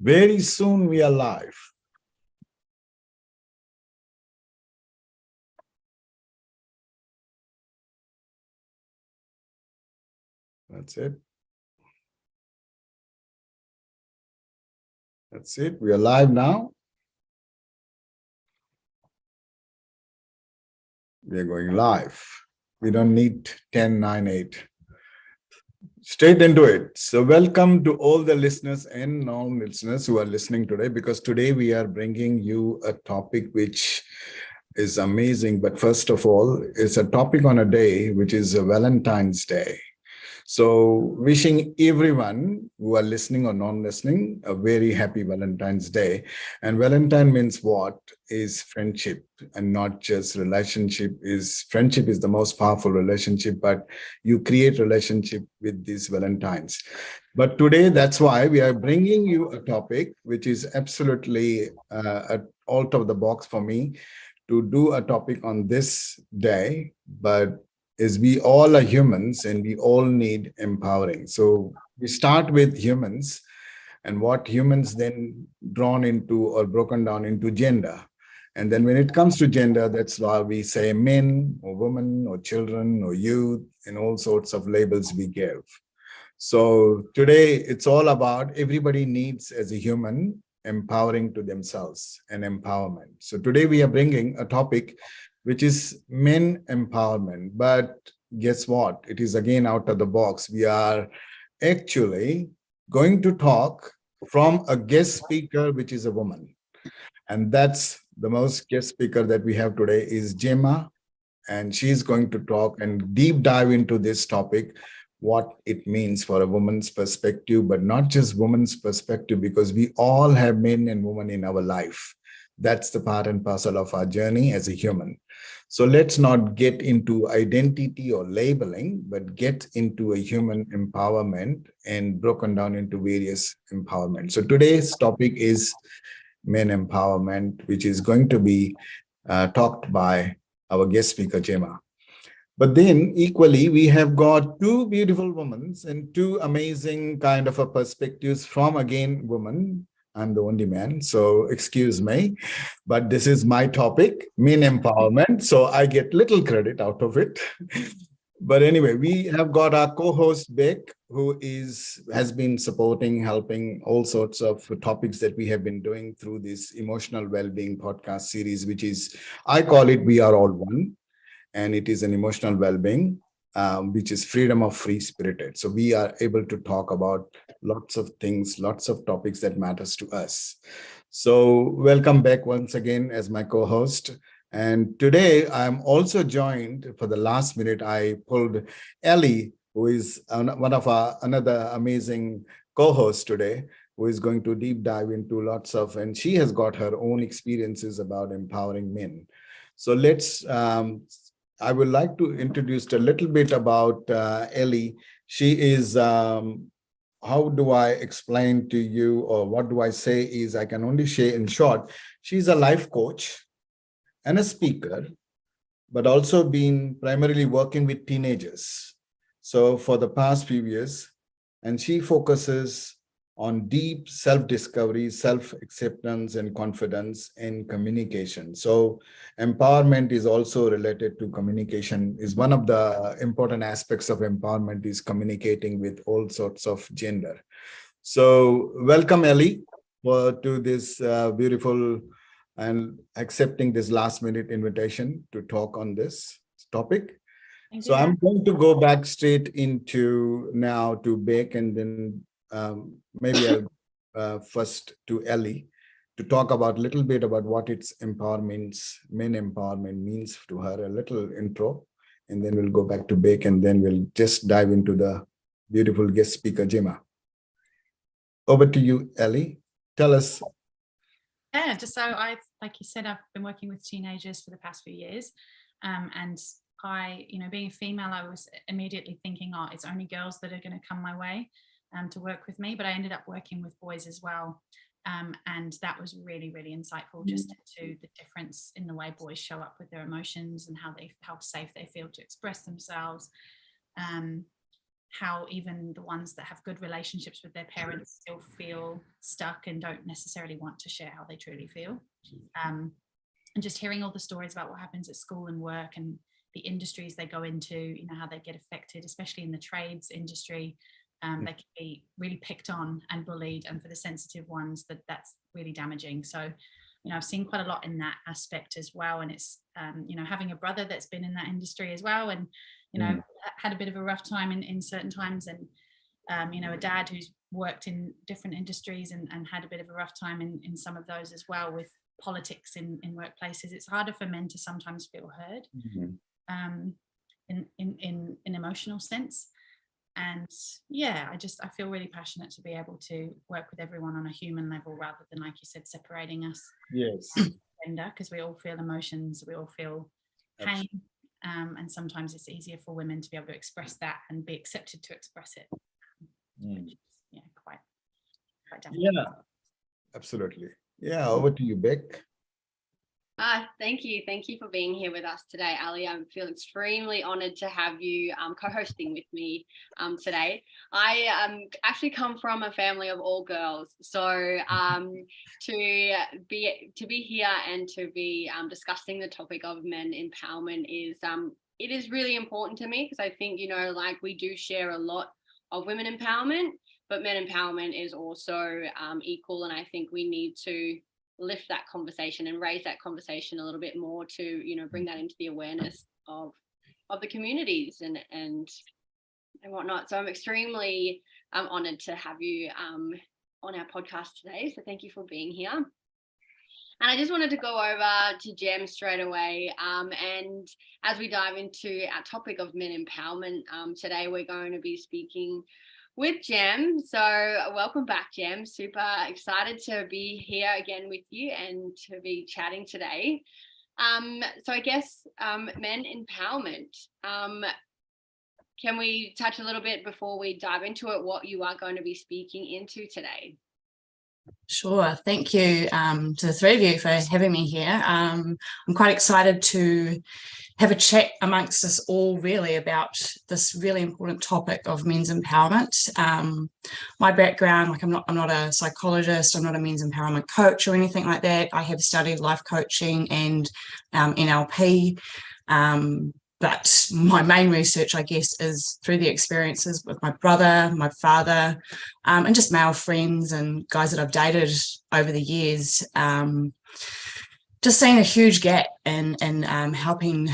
Very soon we are live. That's it. That's it. We are live now. We are going live. We don't need 10, 9, 8. Straight into it. So welcome to all the listeners and non-listeners who are listening today, because today we are bringing you a topic which is amazing. But first of all, it's a topic on a day, which is a Valentine's Day. So wishing everyone who are listening or non-listening a very happy Valentine's Day. And Valentine means what? Is friendship, and not just relationship. Is friendship is the most powerful relationship, but you create relationship with these Valentines. But today, that's why we are bringing you a topic which is absolutely out of the box for me to do a topic on this day. But is we all are humans and we all need empowering. So we start with humans, and what humans then drawn into or broken down into gender. And then when it comes to gender, that's why we say men or women or children or youth, and all sorts of labels we give. So today it's all about everybody needs as a human empowering to themselves and empowerment. So today we are bringing a topic which is men empowerment. But guess what? It is again out of the box. We are actually going to talk from a guest speaker, which is a woman. And that's the most guest speaker that we have today is Gemma, and she's going to talk and deep dive into this topic, what it means for a woman's perspective, but not just woman's perspective, because we all have men and women in our life. That's the part and parcel of our journey as a human. So let's not get into identity or labeling, but get into a human empowerment and broken down into various empowerment. So today's topic is men empowerment, which is going to be talked by our guest speaker, Gemma. But then equally, we have got two beautiful women and two amazing kind of a perspectives from again women. I'm the only man, so excuse me, but this is my topic, men empowerment. So I get little credit out of it. But anyway, we have got our co-host Beck, who has been supporting, helping all sorts of topics that we have been doing through this emotional well-being podcast series, which is, I call it We Are All One, and it is an emotional well-being, which is freedom of free spirited. So we are able to talk about lots of things, lots of topics that matters to us. So welcome back once again as my co-host. And today I'm also joined for the last minute. I pulled Ellie, who is one of our another amazing co-hosts today, who is going to deep dive into lots of, and she has got her own experiences about empowering men. So I would like to introduce a little bit about Ellie. She is, how do I explain to you, or what do I say is, I can only say in short, she's a life coach and a speaker, but also been primarily working with teenagers. So for the past few years, and she focuses on deep self-discovery, self-acceptance, and confidence in communication. So empowerment is also related to communication, is one of the important aspects of empowerment is communicating with all sorts of gender. So welcome, Ellie, to this beautiful and accepting this last minute invitation to talk on this topic. So I'm going to go back straight into now to Beck, and then maybe I'll first to Ellie to talk about a little bit about what its empowerment, men empowerment means to her, a little intro, and then we'll go back to Beck, and then we'll just dive into the beautiful guest speaker, Gemma. Over to you, Ellie. Tell us. Yeah, just so like you said, I've been working with teenagers for the past few years. And I, being a female, I was immediately thinking, oh, it's only girls that are going to come my way to work with me. But I ended up working with boys as well. And that was really, really insightful, just to the difference in the way boys show up with their emotions and how safe they feel to express themselves. how even the ones that have good relationships with their parents still feel stuck and don't necessarily want to share how they truly feel. And just hearing all the stories about what happens at school and work and the industries they go into, you know, how they get affected, especially in the trades industry. They can be really picked on and bullied, and for the sensitive ones, that's really damaging. So, you know, I've seen quite a lot in that aspect as well. And it's, you know, having a brother that's been in that industry as well, and, you know, had a bit of a rough time in certain times, and, you know, a dad who's worked in different industries and had a bit of a rough time in some of those as well, with politics in workplaces. It's harder for men to sometimes feel heard in an emotional sense. And yeah, I feel really passionate to be able to work with everyone on a human level, rather than, like you said, separating us. Yes. Gender, because we all feel emotions, we all feel pain, and sometimes it's easier for women to be able to express that and be accepted to express it. Yeah, quite definitely. Yeah, absolutely. Yeah, over to you, Beck. Thank you. Thank you for being here with us today, Ellie. I feel extremely honoured to have you co-hosting with me today. I actually come from a family of all girls, so to be here and to be discussing the topic of men empowerment it is really important to me, because I think, you know, like, we do share a lot of women empowerment, but men empowerment is also equal, and I think we need to lift that conversation and raise that conversation a little bit more to, you know, bring that into the awareness of the communities and whatnot. So I'm extremely honoured to have you on our podcast today. So thank you for being here. And I just wanted to go over to Jem straight away. And as we dive into our topic of men empowerment, today we're going to be speaking with Jem. So welcome back, Jem. Super excited to be here again with you and to be chatting today. So I guess men empowerment. Can we touch a little bit before we dive into it, what you are going to be speaking into today? Sure. Thank you to the three of you for having me here. I'm quite excited to have a chat amongst us all, really, about this really important topic of men's empowerment. My background, like, I'm not a psychologist, I'm not a men's empowerment coach or anything like that. I have studied life coaching and NLP. But my main research, I guess, is through the experiences with my brother, my father, and just male friends and guys that I've dated over the years. Just seeing a huge gap in helping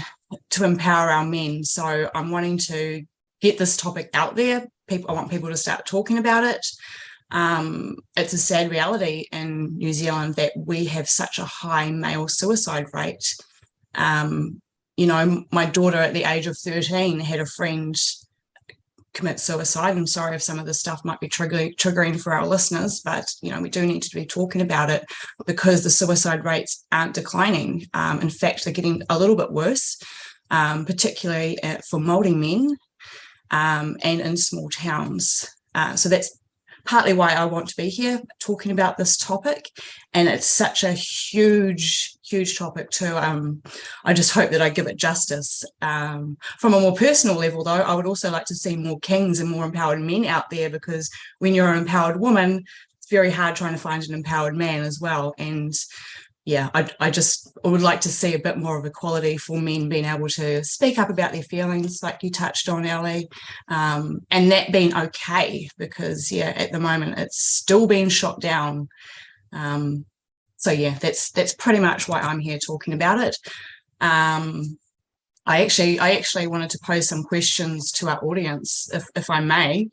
to empower our men. So I'm wanting to get this topic out there. I want people to start talking about it. It's a sad reality in New Zealand that we have such a high male suicide rate. You know, my daughter at the age of 13 had a friend commit suicide. I'm sorry if some of this stuff might be triggering for our listeners, but, you know, we do need to be talking about it, because the suicide rates aren't declining. In fact, they're getting a little bit worse, particularly for Māori men and in small towns. So that's partly why I want to be here talking about this topic. And it's such a huge topic too. I just hope that I give it justice. From a more personal level, though, I would also like to see more kings and more empowered men out there, because when you're an empowered woman, it's very hard trying to find an empowered man as well. And yeah, I would like to see a bit more of equality for men being able to speak up about their feelings, like you touched on, Ellie, and that being okay, because, yeah, at the moment it's still being shot down. So yeah, that's pretty much why I'm here talking about it. I actually wanted to pose some questions to our audience, if I may.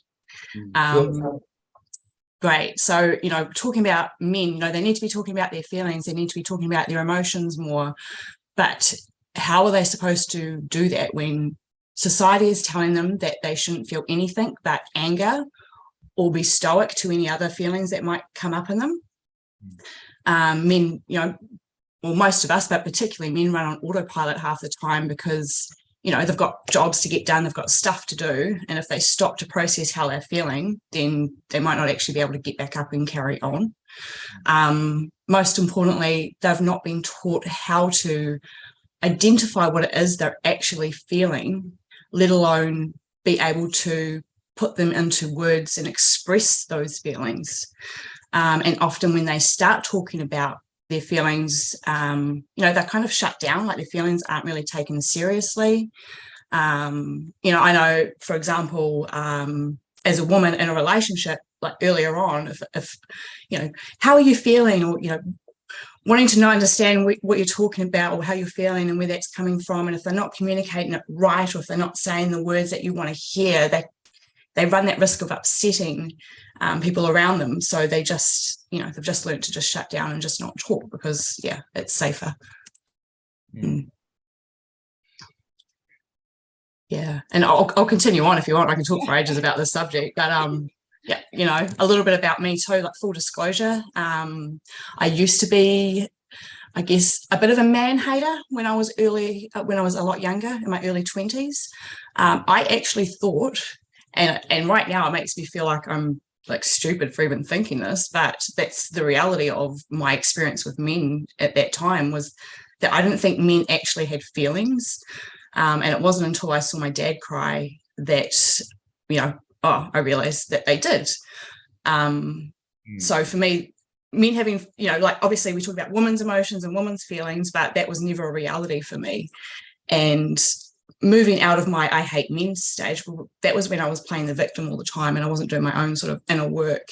Great. So, you know, talking about men, you know, they need to be talking about their feelings, they need to be talking about their emotions more. But how are they supposed to do that when society is telling them that they shouldn't feel anything but anger, or be stoic to any other feelings that might come up in them? Men, you know, well, most of us, but particularly men, run on autopilot half the time, because, you know, they've got jobs to get done, they've got stuff to do. And if they stop to process how they're feeling, then they might not actually be able to get back up and carry on. Most importantly, they've not been taught how to identify what it is they're actually feeling, let alone be able to put them into words and express those feelings. And often when they start talking about their feelings, they're kind of shut down, like their feelings aren't really taken seriously. I know, for example, as a woman in a relationship, like earlier on, if how are you feeling, or, wanting to understand what you're talking about or how you're feeling and where that's coming from. And if they're not communicating it right, or if they're not saying the words that you want to hear, they run that risk of upsetting people around them. So they just, they've just learned to just shut down and just not talk because, it's safer. Yeah. And I'll continue on if you want. I can talk for ages about this subject, but a little bit about me too, like full disclosure. I used to be, I guess, a bit of a man hater when I was a lot younger, in my early 20s. I actually thought, and right now it makes me feel like I'm like stupid for even thinking this, but that's the reality of my experience with men at that time, was that I didn't think men actually had feelings. And it wasn't until I saw my dad cry that, I realized that they did. So for me, men having, obviously we talk about women's emotions and women's feelings, but that was never a reality for me. And moving out of my I hate men stage, that was when I was playing the victim all the time and I wasn't doing my own sort of inner work.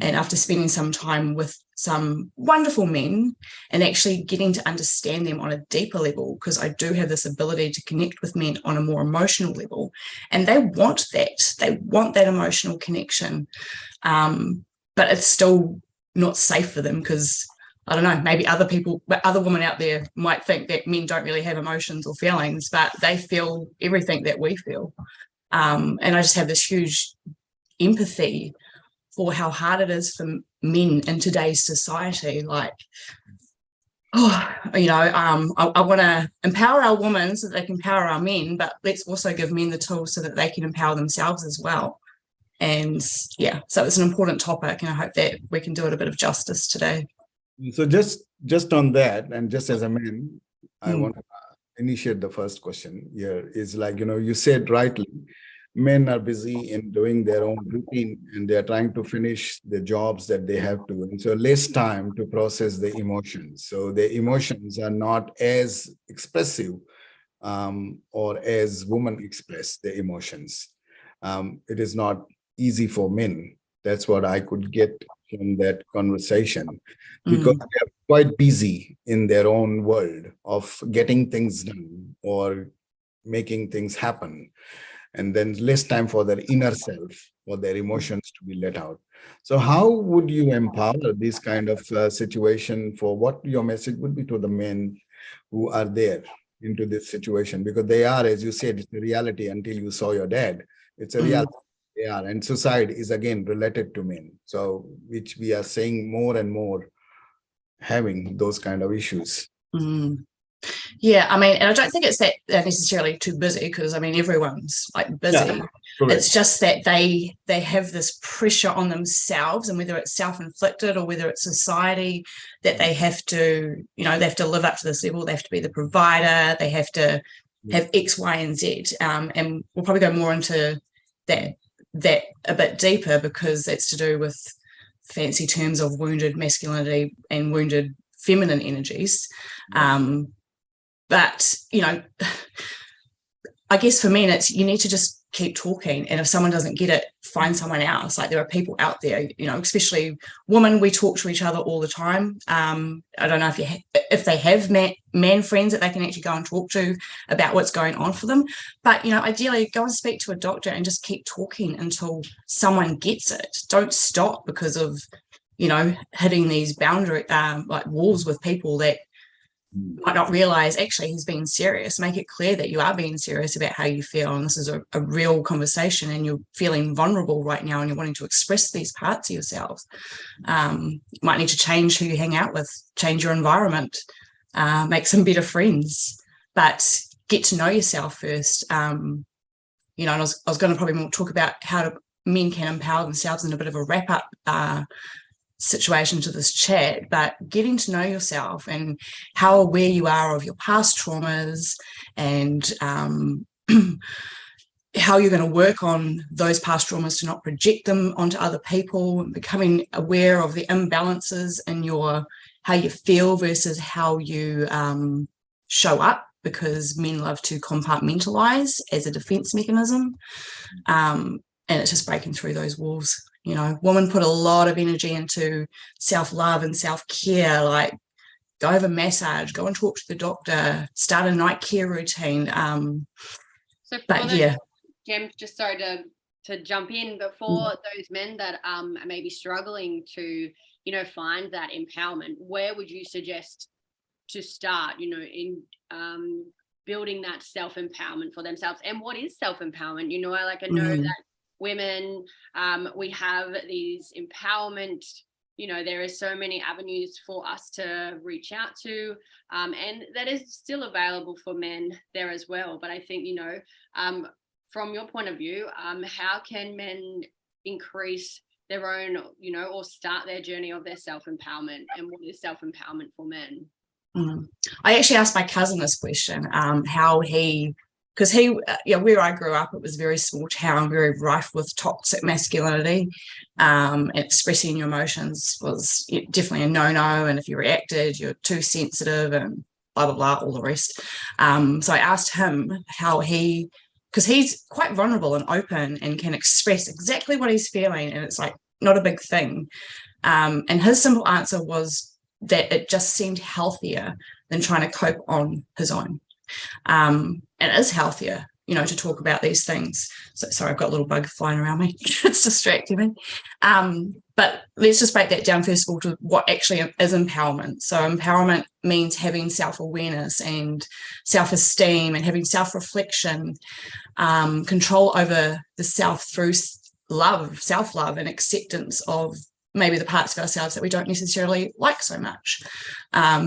And after spending some time with some wonderful men and actually getting to understand them on a deeper level, because I do have this ability to connect with men on a more emotional level, and they want that emotional connection, but it's still not safe for them because, I don't know, maybe other women out there might think that men don't really have emotions or feelings, but they feel everything that we feel. And I just have this huge empathy for how hard it is for men in today's society. Like, I want to empower our women so that they can empower our men, but let's also give men the tools so that they can empower themselves as well. And so it's an important topic, and I hope that we can do it a bit of justice today. So just on that, and just as a man, I want to initiate the first question here. Is like, you said rightly, men are busy in doing their own routine and they're trying to finish the jobs that they have to. And so less time to process the emotions. So the emotions are not as expressive or as women express the emotions. It is not easy for men. That's what I could get from that conversation, because they're quite busy in their own world of getting things done or making things happen. And then less time for their inner self, for their emotions to be let out. So how would you empower this kind of situation? For what your message would be to the men who are there into this situation? Because they are, as you said, it's a reality. Until you saw your dad, it's a reality. They are, and suicide is again related to men. So which we are seeing more and more having those kind of issues. Yeah, I mean, and I don't think it's that they're necessarily too busy, because I mean everyone's like busy. It's just that they have this pressure on themselves, and whether it's self-inflicted or whether it's society, that they have to, they have to live up to this level. They have to be the provider. They have to have X, Y, and Z. And we'll probably go more into that a bit deeper, because it's to do with fancy terms of wounded masculinity and wounded feminine energies. But, I guess for men, it's, you need to just keep talking. And if someone doesn't get it, find someone else. Like, there are people out there, especially women, we talk to each other all the time. I don't know if they have man friends that they can actually go and talk to about what's going on for them. But, ideally go and speak to a doctor and just keep talking until someone gets it. Don't stop because of, hitting these boundary, like walls with people that might not realize actually he's being serious. Make it clear that you are being serious about how you feel, and this is a real conversation, and you're feeling vulnerable right now and you're wanting to express these parts of yourself. You might need to change who you hang out with, change your environment, make some better friends, but get to know yourself first. And I was going to probably more talk about how men can empower themselves in a bit of a wrap-up situation to this chat, but getting to know yourself and how aware you are of your past traumas, and how you're going to work on those past traumas to not project them onto other people, becoming aware of the imbalances in how you feel versus how you show up, because men love to compartmentalize as a defense mechanism. And it's just breaking through those walls. Women put a lot of energy into self-love and self-care, like go have a massage, go and talk to the doctor, start a night care routine. So but yeah. Jem, just sorry to jump in, but for those men that are maybe struggling to, find that empowerment, where would you suggest to start, in building that self-empowerment for themselves? And what is self-empowerment? I know that women, we have these empowerment, there is so many avenues for us to reach out to, and that is still available for men there as well. But I think, from your point of view, how can men increase their own, or start their journey of their self-empowerment, and what is self-empowerment for men? I actually asked my cousin this question, because where I grew up, it was a very small town, very rife with toxic masculinity. Expressing your emotions was definitely a no-no, and if you reacted, you're too sensitive and blah, blah, blah, all the rest. So I asked him how because he's quite vulnerable and open and can express exactly what he's feeling, and it's like not a big thing. And his simple answer was that it just seemed healthier than trying to cope on his own. And it is healthier, to talk about these things. So sorry, I've got a little bug flying around me. It's distracting me. But let's just break that down first of all to what actually is empowerment. So empowerment means having self-awareness and self-esteem and having self-reflection, control over the self through self-love and acceptance of maybe the parts of ourselves that we don't necessarily like so much,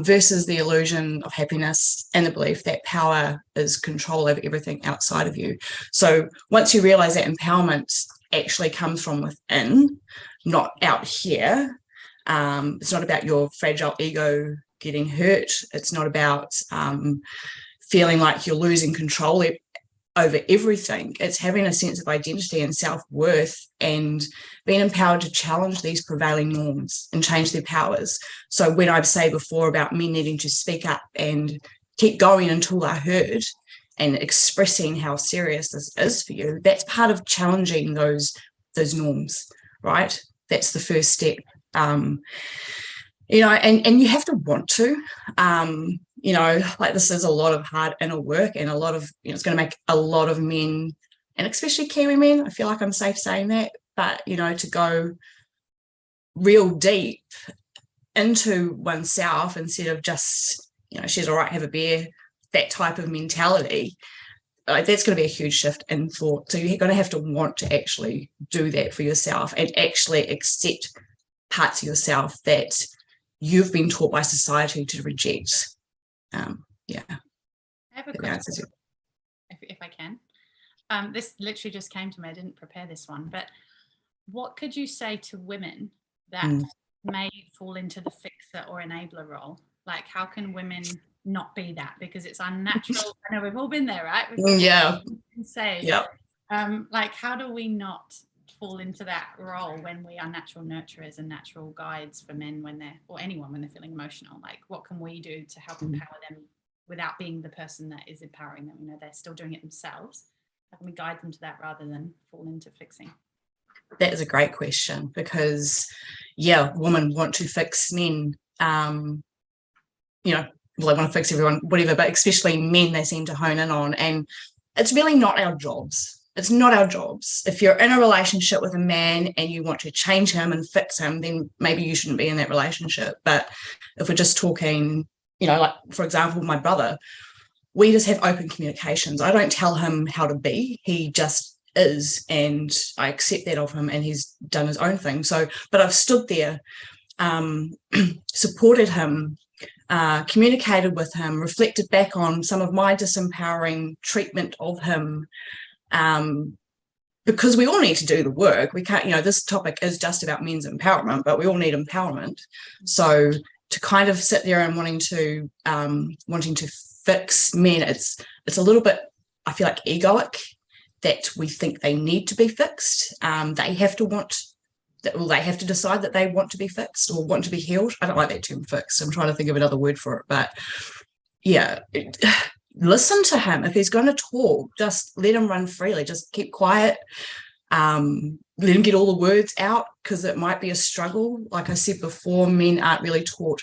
versus the illusion of happiness and the belief that power is control over everything outside of you. So once you realize that empowerment actually comes from within, not out here, it's not about your fragile ego getting hurt. It's not about feeling like you're losing control over everything. It's having a sense of identity and self-worth and being empowered to challenge these prevailing norms and change their powers. So when I say before about men needing to speak up and keep going until they're heard and expressing how serious this is for you, that's part of challenging those norms, right? That's the first step. And you have to want to. This is a lot of hard inner work, and a lot of, it's going to make a lot of men, and especially Kiwi men, I feel like I'm safe saying that, but, to go real deep into oneself instead of just, she's all right, have a beer, that type of mentality, that's going to be a huge shift in thought. So you're going to have to want to actually do that for yourself and actually accept parts of yourself that you've been taught by society to reject. I have a question, if I can. This literally just came to me. I didn't prepare this one, but what could you say to women that may fall into the fixer or enabler role? Like, how can women not be that? Because it's unnatural. I know we've all been there, right? Like, how do we not fall into that role when we are natural nurturers and natural guides for men when they're feeling emotional? Like, what can we do to help empower them without being the person that is empowering them? They're still doing it themselves. How can we guide them to that rather than fall into fixing? That is a great question, because women want to fix men. They want to fix everyone, whatever, but especially men they seem to hone in on, and it's really not our jobs. It's not our jobs. If you're in a relationship with a man and you want to change him and fix him, then maybe you shouldn't be in that relationship. But if we're just talking, like, for example, my brother, we just have open communications. I don't tell him how to be. He just is, and I accept that of him, and he's done his own thing. So, but I've stood there, supported him, communicated with him, reflected back on some of my disempowering treatment of him, because we all need to do the work. We can't, this topic is just about men's empowerment, but we all need empowerment. So to kind of sit there and wanting to fix men, it's a little bit, I feel like, egoic, that we think they need to be fixed. They have to decide that they want to be fixed or want to be healed. I don't like that term fixed. I'm trying to think of another word for it, but yeah, listen to him. If he's going to talk, just let him run freely. Just keep quiet. Let him get all the words out, because it might be a struggle. Like I said before, men aren't really taught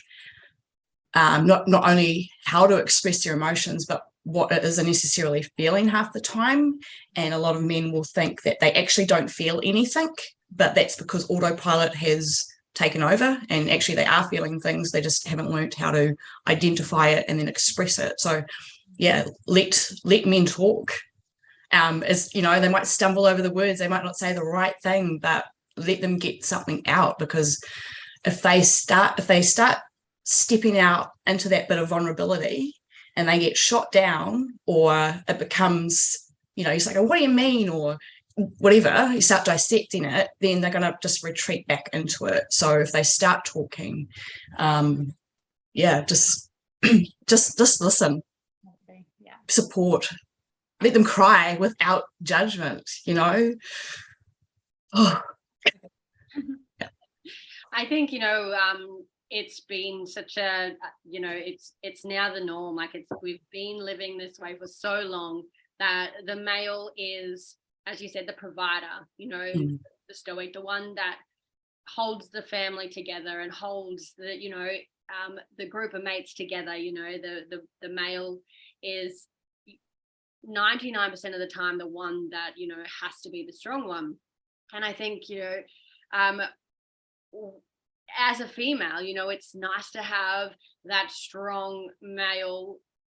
not only how to express their emotions, but what it is they're necessarily feeling half the time. And a lot of men will think that they actually don't feel anything, but that's because autopilot has taken over, and actually they are feeling things. They just haven't learned how to identify it and then express it. So yeah, let men talk. As you know, they might stumble over the words, they might not say the right thing, but let them get something out, because if they start stepping out into that bit of vulnerability and they get shot down, or it becomes, he's like, oh, what do you mean, or whatever, you start dissecting it, then they're going to just retreat back into it. So if they start talking, just listen, support, let them cry without judgment, Oh. I think, it's been such a, it's now the norm. Like we've been living this way for so long that the male is, as you said, the provider, the stoic, the one that holds the family together and holds the group of mates together. The male is 99% of the time the one that, has to be the strong one. And I think, as a female, it's nice to have that strong male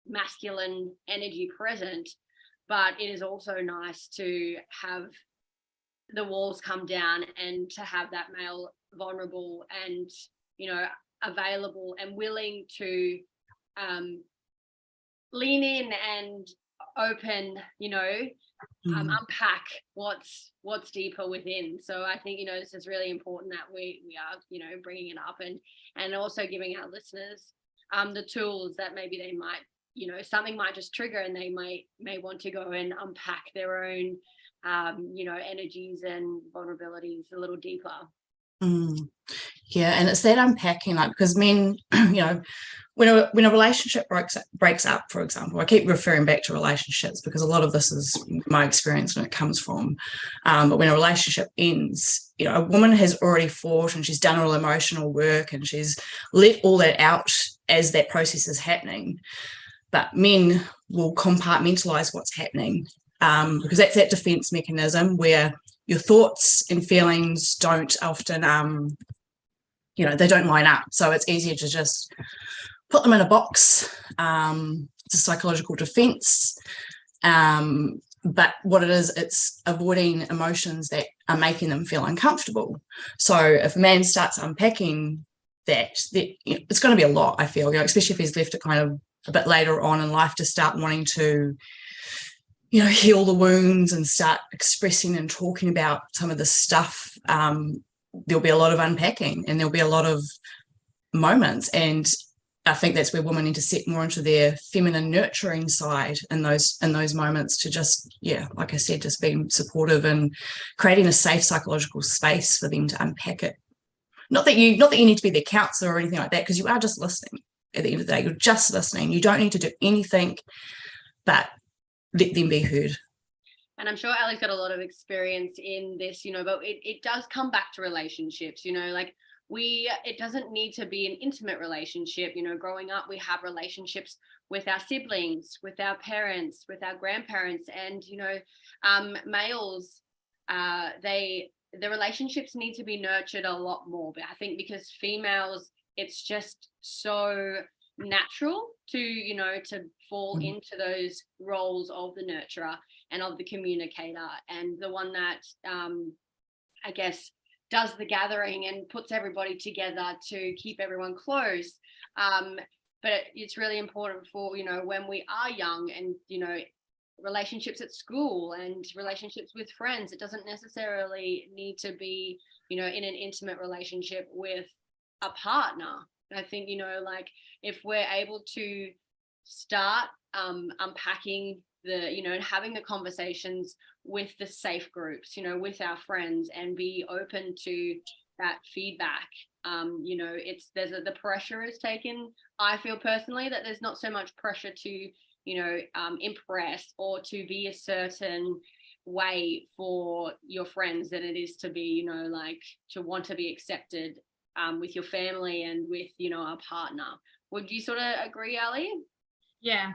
masculine energy present, but it is also nice to have the walls come down and to have that male vulnerable and, available and willing to lean in and open, unpack what's deeper within. So I think, this is really important that we are, bringing it up and also giving our listeners the tools that maybe they might, something might just trigger and they may want to go and unpack their own, energies and vulnerabilities a little deeper. Yeah, and it's that unpacking, like, because men, when a relationship breaks up, for example, I keep referring back to relationships because a lot of this is my experience and it comes from, but when a relationship ends, a woman has already fought and she's done all emotional work and she's let all that out as that process is happening. But men will compartmentalize what's happening, because that's that defense mechanism where your thoughts and feelings don't often, they don't line up. So it's easier to just put them in a box. It's a psychological defense. But what it is, it's avoiding emotions that are making them feel uncomfortable. So if a man starts unpacking that, it's going to be a lot, I feel, especially if he's left it kind of a bit later on in life to start wanting to, heal the wounds and start expressing and talking about some of this stuff. There'll be a lot of unpacking and there'll be a lot of moments. And I think that's where women need to step more into their feminine nurturing side in those moments to just, like I said, just being supportive and creating a safe psychological space for them to unpack it. Not that you need to be their counselor or anything like that, because you are just listening. At the end of the day, you're just listening. You don't need to do anything but let them be heard. And I'm sure Ellie's got a lot of experience in this, but it does come back to relationships, it doesn't need to be an intimate relationship. Growing up, we have relationships with our siblings, with our parents, with our grandparents, and, males, the relationships need to be nurtured a lot more. But I think because females, it's just so natural to fall into those roles of the nurturer and of the communicator and the one that I guess does the gathering and puts everybody together to keep everyone close, but it's really important for when we are young and relationships at school and relationships with friends. It doesn't necessarily need to be in an intimate relationship with a partner. I think if we're able to start unpacking and having the conversations with the safe groups, with our friends, and be open to that feedback. The pressure is taken. I feel personally that there's not so much pressure to, impress or to be a certain way for your friends than it is to be, to want to be accepted with your family and with, a partner. Would you sort of agree, Ellie? Yeah,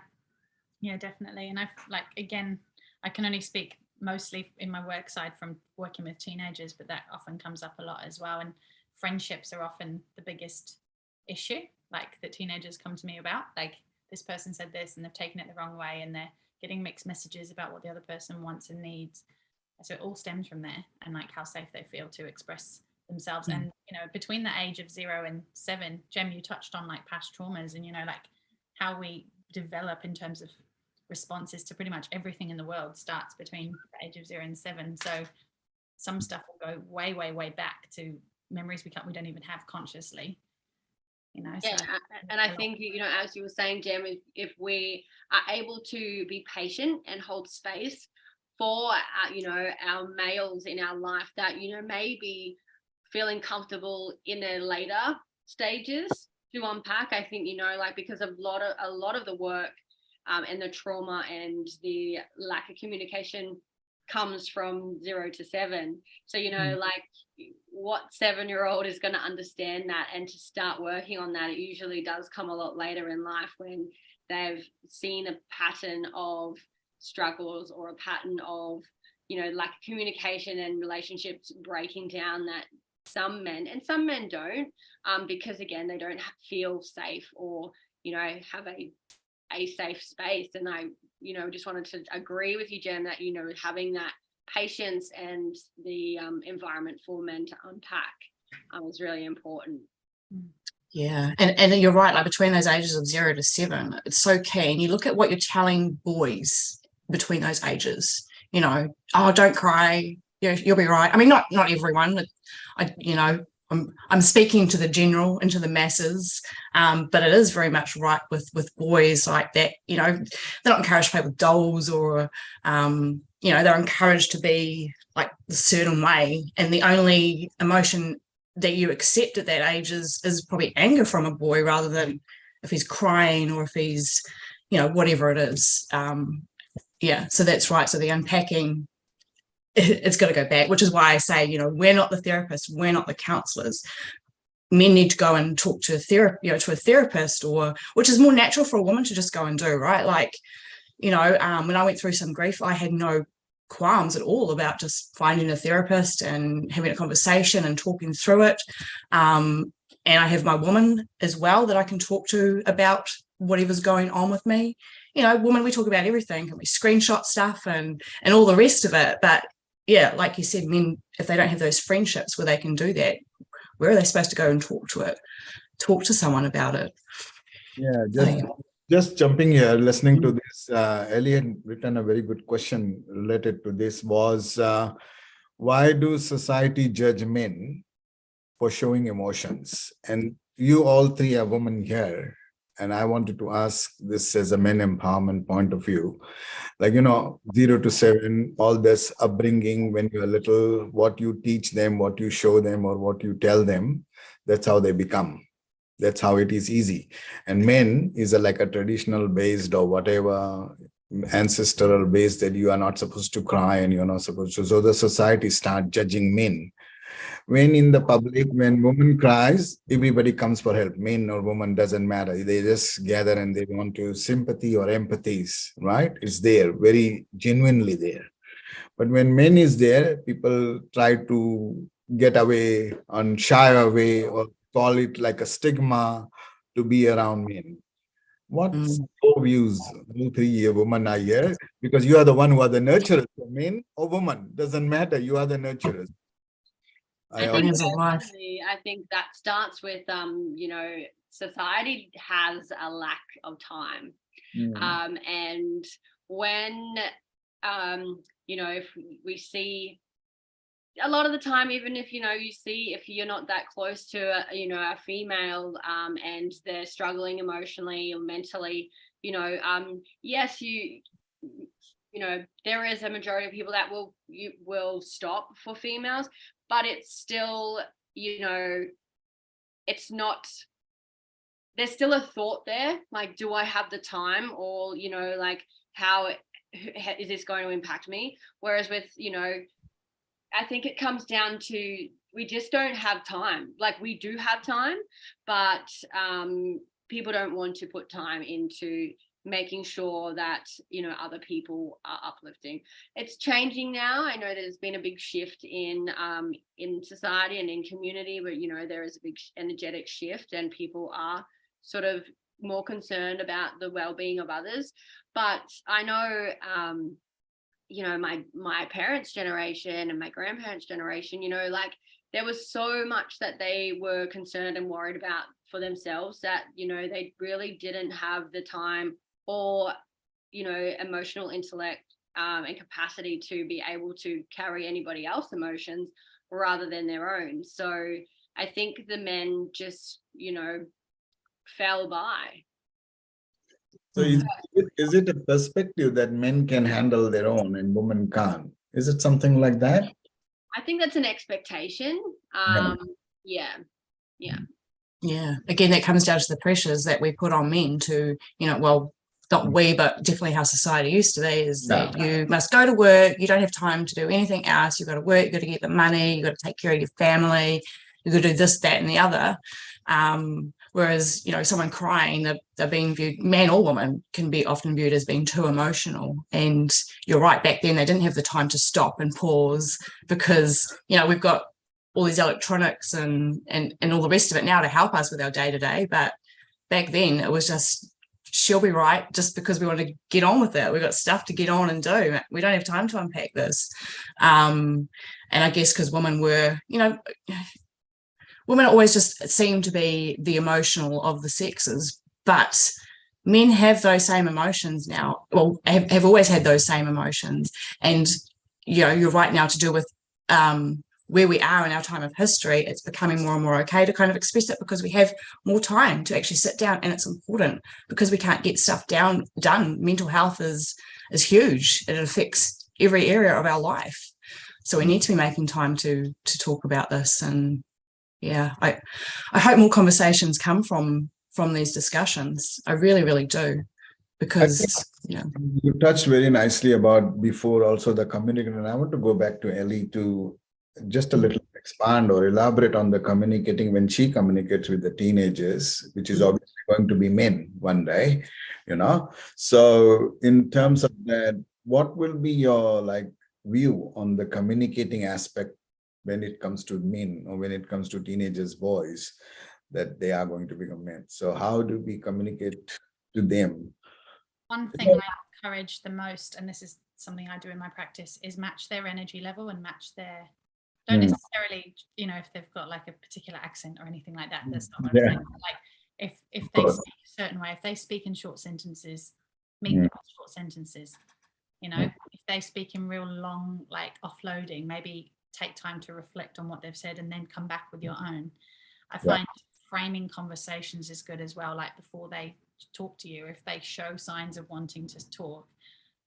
definitely. And I can only speak mostly in my work side from working with teenagers, but that often comes up a lot as well. And friendships are often the biggest issue, that teenagers come to me about. This person said this and they've taken it the wrong way, and they're getting mixed messages about what the other person wants and needs. So it all stems from there, and how safe they feel to express themselves. And between the age of 0 and 7, Jem, you touched on past traumas, and how we develop in terms of responses to pretty much everything in the world starts between the age of 0 and 7. So some stuff will go way, way, way back to memories we don't even have consciously. Yeah, so and I think, as you were saying, Jem, if we are able to be patient and hold space for our males in our life that may be feeling comfortable in their later stages to unpack, I think because a lot of the work and the trauma and the lack of communication comes from 0 to 7. So what 7-year-old is going to understand that, and to start working on that, it usually does come a lot later in life when they've seen a pattern of struggles or a pattern of lack of communication and relationships breaking down, that some men don't, because again they don't feel safe or have a safe space. And I just wanted to agree with you, Jen, that having that patience and the environment for men to unpack is really important. Yeah, and you're right, between those ages of 0 to 7, it's so key. And you look at what you're telling boys between those ages, oh, don't cry, you'll be right. I mean, not everyone. I'm speaking to the general and to the masses, but it is very much right with boys like that. They're not encouraged to play with dolls, or they're encouraged to be a certain way, and the only emotion that you accept at that age is probably anger from a boy, rather than if he's crying or if he's whatever it is. So that's right. So the unpacking, it's got to go back, which is why I say, we're not the therapists, we're not the counselors. Men need to go and talk to a therapist, or which is more natural for a woman to just go and do, right? When I went through some grief, I had no qualms at all about just finding a therapist and having a conversation and talking through it. And I have my woman as well that I can talk to about whatever's going on with me. Woman, we talk about everything, and we screenshot stuff and all the rest of it. But yeah, like you said, men, if they don't have those friendships where they can do that, where are they supposed to go and talk to someone about it? Yeah, just jumping here, listening to this, Ellie had written a very good question related to this, was why do society judge men for showing emotions? And you all three are women here, and I wanted to ask this as a men empowerment point of view. 0 to 7, all this upbringing when you're little, what you teach them, what you show them, or what you tell them, that's how they become. That's how it is easy. And men is a traditional based or whatever ancestral base that you are not supposed to cry and you're not supposed to. So the society start judging men. When in the public, when woman cries, everybody comes for help. Men or woman, doesn't matter. They just gather and they want to sympathy or empathies, right? It's there, very genuinely there. But when men is there, people try to get away and shy away, or call it like a stigma to be around men. What's your views? All three women are here because you are the one who are the nurturers. Men or woman, doesn't matter. You are the nurturers. I think that starts with society has a lack of time. And when if we see a lot of the time, even if if you're not that close to a female and they're struggling emotionally or mentally, yes, you know, there is a majority of people that will stop for females, but it's still, you know, it's not, there's still a thought there, like, do I have the time, or, you know, like, how is this going to impact me? Whereas with, you know, I think it comes down to, we just don't have time. Like, we do have time, but people don't want to put time into making sure that, you know, other people are uplifting. It's changing now. I know there's been a big shift in society and in community, but, you know, there is a big energetic shift, and people are sort of more concerned about the well-being of others. But I know, you know, my parents' generation and my grandparents' generation, you know, like, there was so much that they were concerned and worried about for themselves that, you know, they really didn't have the time or, you know, emotional intellect and capacity to be able to carry anybody else's emotions rather than their own. So I think the men just, you know, fell by. So is it a perspective that men can handle their own and women can't? Is it something like that? I think that's an expectation. Yeah. Again, that comes down to the pressures that we put on men to, you know, well, not we, but definitely how society used to be, is that you must go to work, you don't have time to do anything else, you've got to work, you've got to get the money, you've got to take care of your family, you've got to do this, that, and the other. Whereas, you know, someone crying, they're being viewed, man or woman, can be often viewed as being too emotional. And you're right, back then they didn't have the time to stop and pause, because, you know, we've got all these electronics and all the rest of it now to help us with our day-to-day. But back then it was just, she'll be right, just because we want to get on with it. We've got stuff to get on and do. We don't have time to unpack this. And I guess because women were, you know, women always just seem to be the emotional of the sexes, but men have those same emotions now, well, have always had those same emotions. And, you know, you're right now, to do with where we are in our time of history, it's becoming more and more okay to kind of express it, because we have more time to actually sit down, and it's important because we can't get stuff done. Mental health is huge. It affects every area of our life. So we need to be making time to talk about this. And yeah, I hope more conversations come from these discussions. I really, really do, because, you know. You touched very nicely about before also the communication, and I want to go back to Ellie to just a little expand or elaborate on the communicating when she communicates with the teenagers, which is obviously going to be men one day, you know. So in terms of that, what will be your view on the communicating aspect when it comes to men, or when it comes to teenagers, boys, that they are going to become men? So how do we communicate to them? One thing I encourage the most, and this is something I do in my practice, is match their energy level and match their, don't necessarily, you know, if they've got like a particular accent or anything like that, that's not what I'm saying. Like, if they speak a certain way, if they speak in short sentences, meet them in short sentences. You know, if they speak in real long, like offloading, maybe take time to reflect on what they've said and then come back with your own. I find framing conversations is good as well, like before they talk to you, if they show signs of wanting to talk,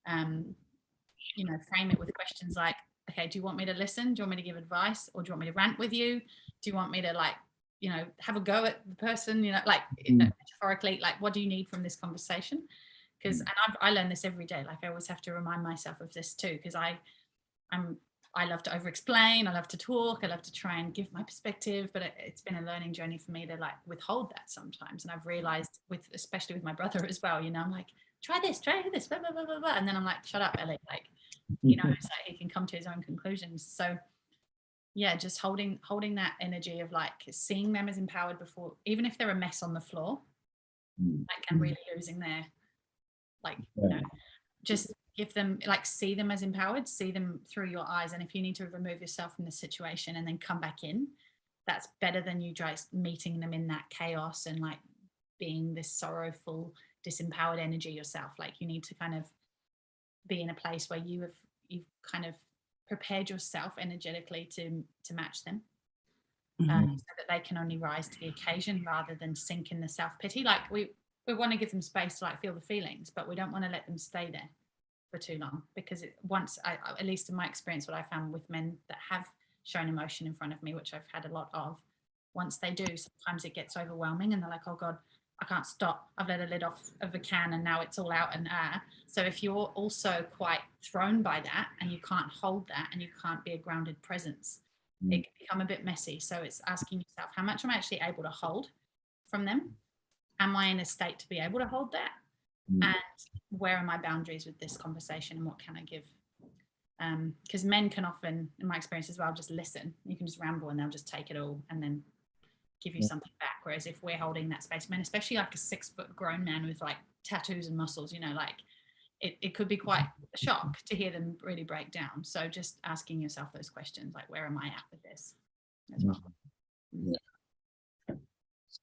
you know, frame it with questions like, okay, do you want me to listen? Do you want me to give advice? Or do you want me to rant with you? Do you want me to, like, you know, have a go at the person, you know, like metaphorically, like, what do you need from this conversation? Because, and I learn this every day. Like, I always have to remind myself of this too, because I love to over explain, I love to talk, I love to try and give my perspective, but it's been a learning journey for me to like withhold that sometimes. And I've realized, especially with my brother as well, you know, I'm like, try this, blah, blah, blah, blah, blah. And then I'm like, shut up, Ellie, like, you know, so he can come to his own conclusions. So yeah, just holding that energy of like seeing them as empowered before, even if they're a mess on the floor, like, and really losing their, like, you know, just give them, like, see them as empowered, see them through your eyes. And if you need to remove yourself from the situation and then come back in, that's better than you just meeting them in that chaos and like being this sorrowful, disempowered energy yourself. Like, you need to kind of be in a place where you've kind of prepared yourself energetically to match them, so that they can only rise to the occasion rather than sink in the self-pity. Like, we want to give them space to like feel the feelings, but we don't want to let them stay there. for too long, because at least in my experience, what I found with men that have shown emotion in front of me, which I've had a lot of, once they do, sometimes it gets overwhelming and they're like, oh God, I can't stop. I've let a lid off of a can and now it's all out and So if you're also quite thrown by that and you can't hold that and you can't be a grounded presence, it can become a bit messy. So it's asking yourself, how much am I actually able to hold from them? Am I in a state to be able to hold that? And where are my boundaries with this conversation and what can I give? Because men can often, in my experience as well, just listen. You can just ramble and they'll just take it all and then give you something back. Whereas if we're holding that space, men, especially like a 6-foot grown man with like tattoos and muscles, you know, like it could be quite a shock to hear them really break down. So just asking yourself those questions, like, where am I at with this as well?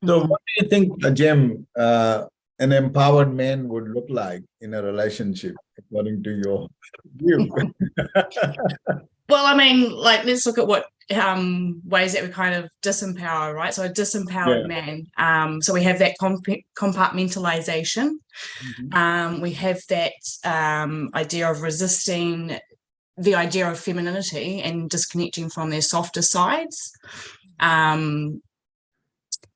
So what do you think, Jim, an empowered man would look like in a relationship, according to your view? Well, I mean, like, let's look at what ways that we kind of disempower, right? So a disempowered man. So we have that compartmentalization. We have that idea of resisting the idea of femininity and disconnecting from their softer sides.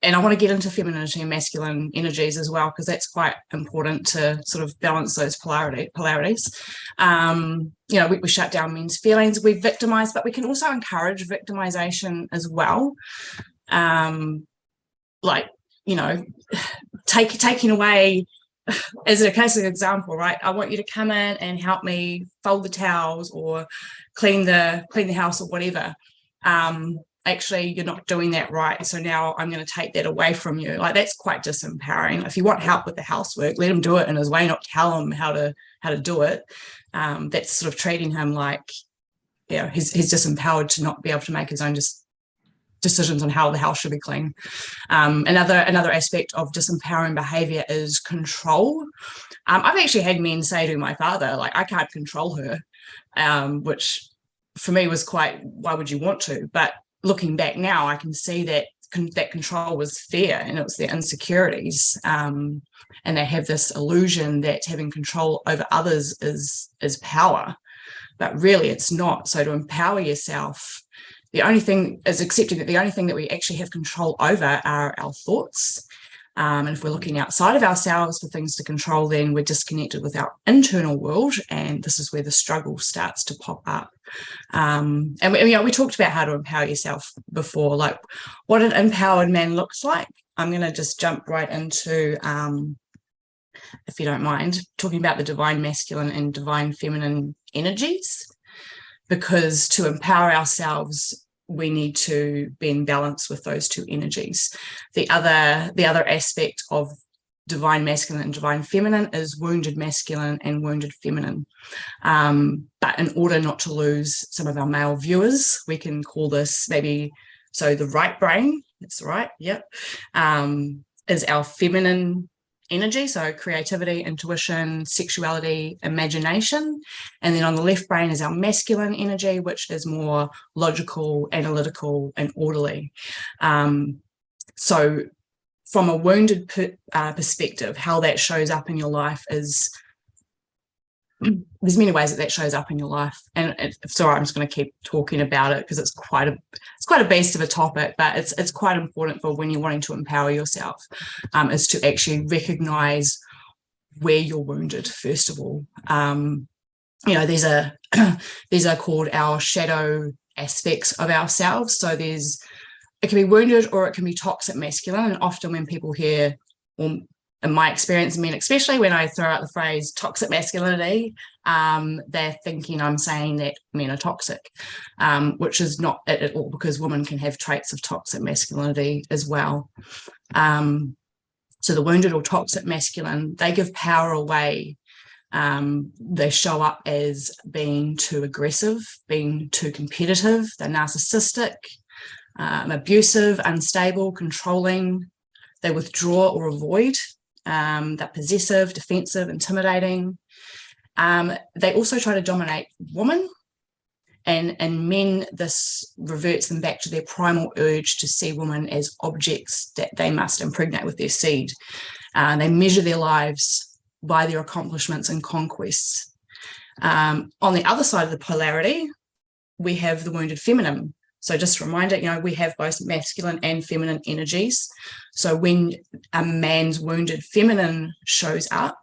And I want to get into femininity and masculine energies as well, because that's quite important to sort of balance those polarities. You know, we shut down men's feelings, we victimize, but we can also encourage victimization as well. Like, you know, taking away, as a case of example, right? I want you to come in and help me fold the towels or clean the house or whatever. Actually, you're not doing that right, so now I'm going to take that away from you. Like, that's quite disempowering. If you want help with the housework, let him do it in his way, not tell him how to do it. That's sort of treating him like, you know, he's disempowered to not be able to make his own decisions on how the house should be clean. Another aspect of disempowering behavior is control. I've actually had men say to my father, like, I can't control her, which for me was quite, why would you want to? But looking back now, I can see that that control was fear, and it was their insecurities. And they have this illusion that having control over others is power, but really it's not. So to empower yourself, the only thing is accepting that the only thing that we actually have control over are our thoughts. And if we're looking outside of ourselves for things to control, then we're disconnected with our internal world, and this is where the struggle starts to pop up. And we talked about how to empower yourself before, like what an empowered man looks like. I'm going to just jump right into, if you don't mind, talking about the divine masculine and divine feminine energies, because to empower ourselves, we need to be in balance with those two energies. The other aspect of divine masculine and divine feminine is wounded masculine and wounded feminine. But in order not to lose some of our male viewers, we can call this maybe, so the right brain, that's right, yep, is our feminine energy, so creativity, intuition, sexuality, imagination. And then on the left brain is our masculine energy, which is more logical, analytical, and orderly. So from a wounded perspective, how that shows up in your life is, there's many ways that shows up in your life. And sorry, I'm just going to keep talking about it because it's quite a beast of a topic, but it's quite important for when you're wanting to empower yourself, is to actually recognize where you're wounded, first of all. You know, these are called our shadow aspects of ourselves. So it can be wounded or it can be toxic masculine. And often when people hear, well, in my experience, men, especially when I throw out the phrase toxic masculinity, they're thinking I'm saying that men are toxic, which is not at all, because women can have traits of toxic masculinity as well. So the wounded or toxic masculine, they give power away. They show up as being too aggressive, being too competitive, they're narcissistic, abusive, unstable, controlling. They withdraw or avoid. They're possessive, defensive, intimidating. They also try to dominate women, and men, this reverts them back to their primal urge to see women as objects that they must impregnate with their seed. They measure their lives by their accomplishments and conquests. On the other side of the polarity, we have the wounded feminine. So just a reminder, we have both masculine and feminine energies. So when a man's wounded feminine shows up,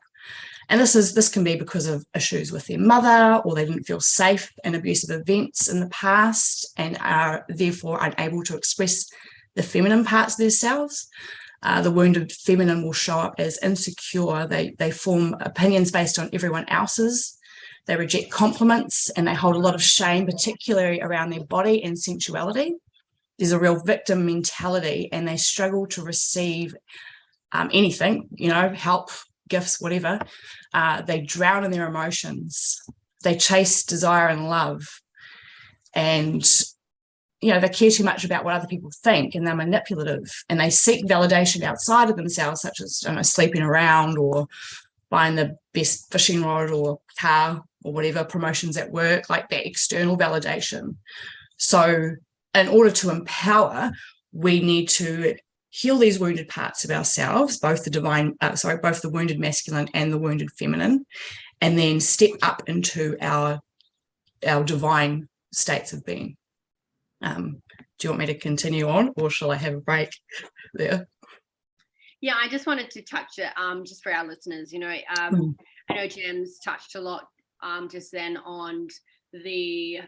and this can be because of issues with their mother, or they didn't feel safe in abusive events in the past and are therefore unable to express the feminine parts of themselves. The wounded feminine will show up as insecure. They form opinions based on everyone else's. They reject compliments, and they hold a lot of shame, particularly around their body and sensuality. There's a real victim mentality, and they struggle to receive anything, help, gifts, whatever. They drown in their emotions. They chase desire and love, and they care too much about what other people think, and they're manipulative, and they seek validation outside of themselves, such as sleeping around or buying the best fishing rod or car or whatever, promotions at work, like that external validation. So in order to empower, we need to heal these wounded parts of ourselves, both the wounded masculine and the wounded feminine, and then step up into our divine states of being. Do you want me to continue on, or shall I have a break there? Yeah, I just wanted to touch it just for our listeners. I know Jem's touched a lot just then on the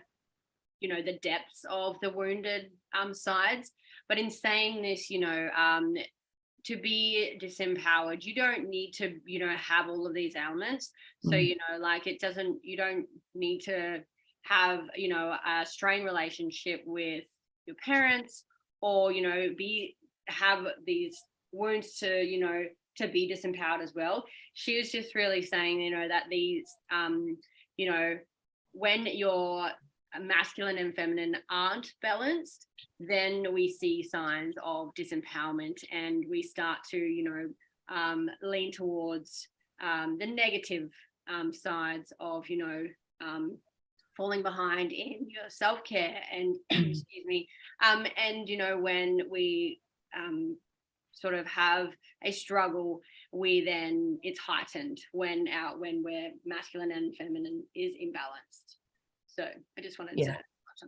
the depths of the wounded sides. But in saying this, to be disempowered, you don't need to, have all of these elements. So, you don't need to have, a strained relationship with your parents, or, have these wounds to be disempowered as well. She was just really saying, that these, when your masculine and feminine aren't balanced, then we see signs of disempowerment, and we start to, lean towards the negative sides of, falling behind in your self-care and excuse me, and when we sort of have a struggle, it's heightened when we're masculine and feminine is imbalanced. So I just wanted to.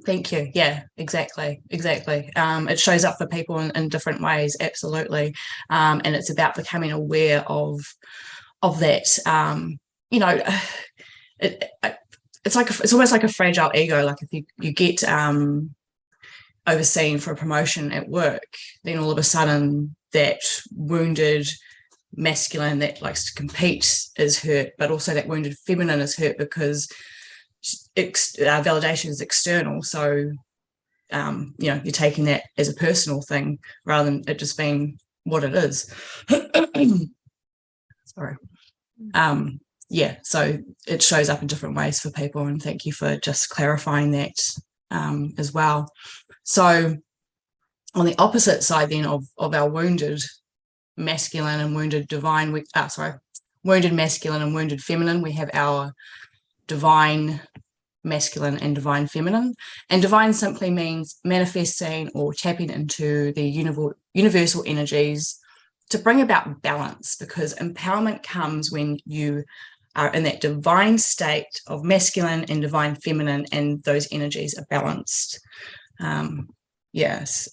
Thank you. Yeah, exactly. It shows up for people in different ways, absolutely. And it's about becoming aware of that. It's almost like a fragile ego. Like if you get overseen for a promotion at work, then all of a sudden that wounded masculine that likes to compete is hurt, but also that wounded feminine is hurt because validation is external. So you're taking that as a personal thing rather than it just being what it is. Sorry. So it shows up in different ways for people, and thank you for just clarifying that as well. So on the opposite side then of our wounded masculine and wounded divine, wounded masculine and wounded feminine, we have our divine masculine and divine feminine. And divine simply means manifesting or tapping into the universal energies to bring about balance, because empowerment comes when you are in that divine state of masculine and divine feminine, and those energies are balanced. Yes.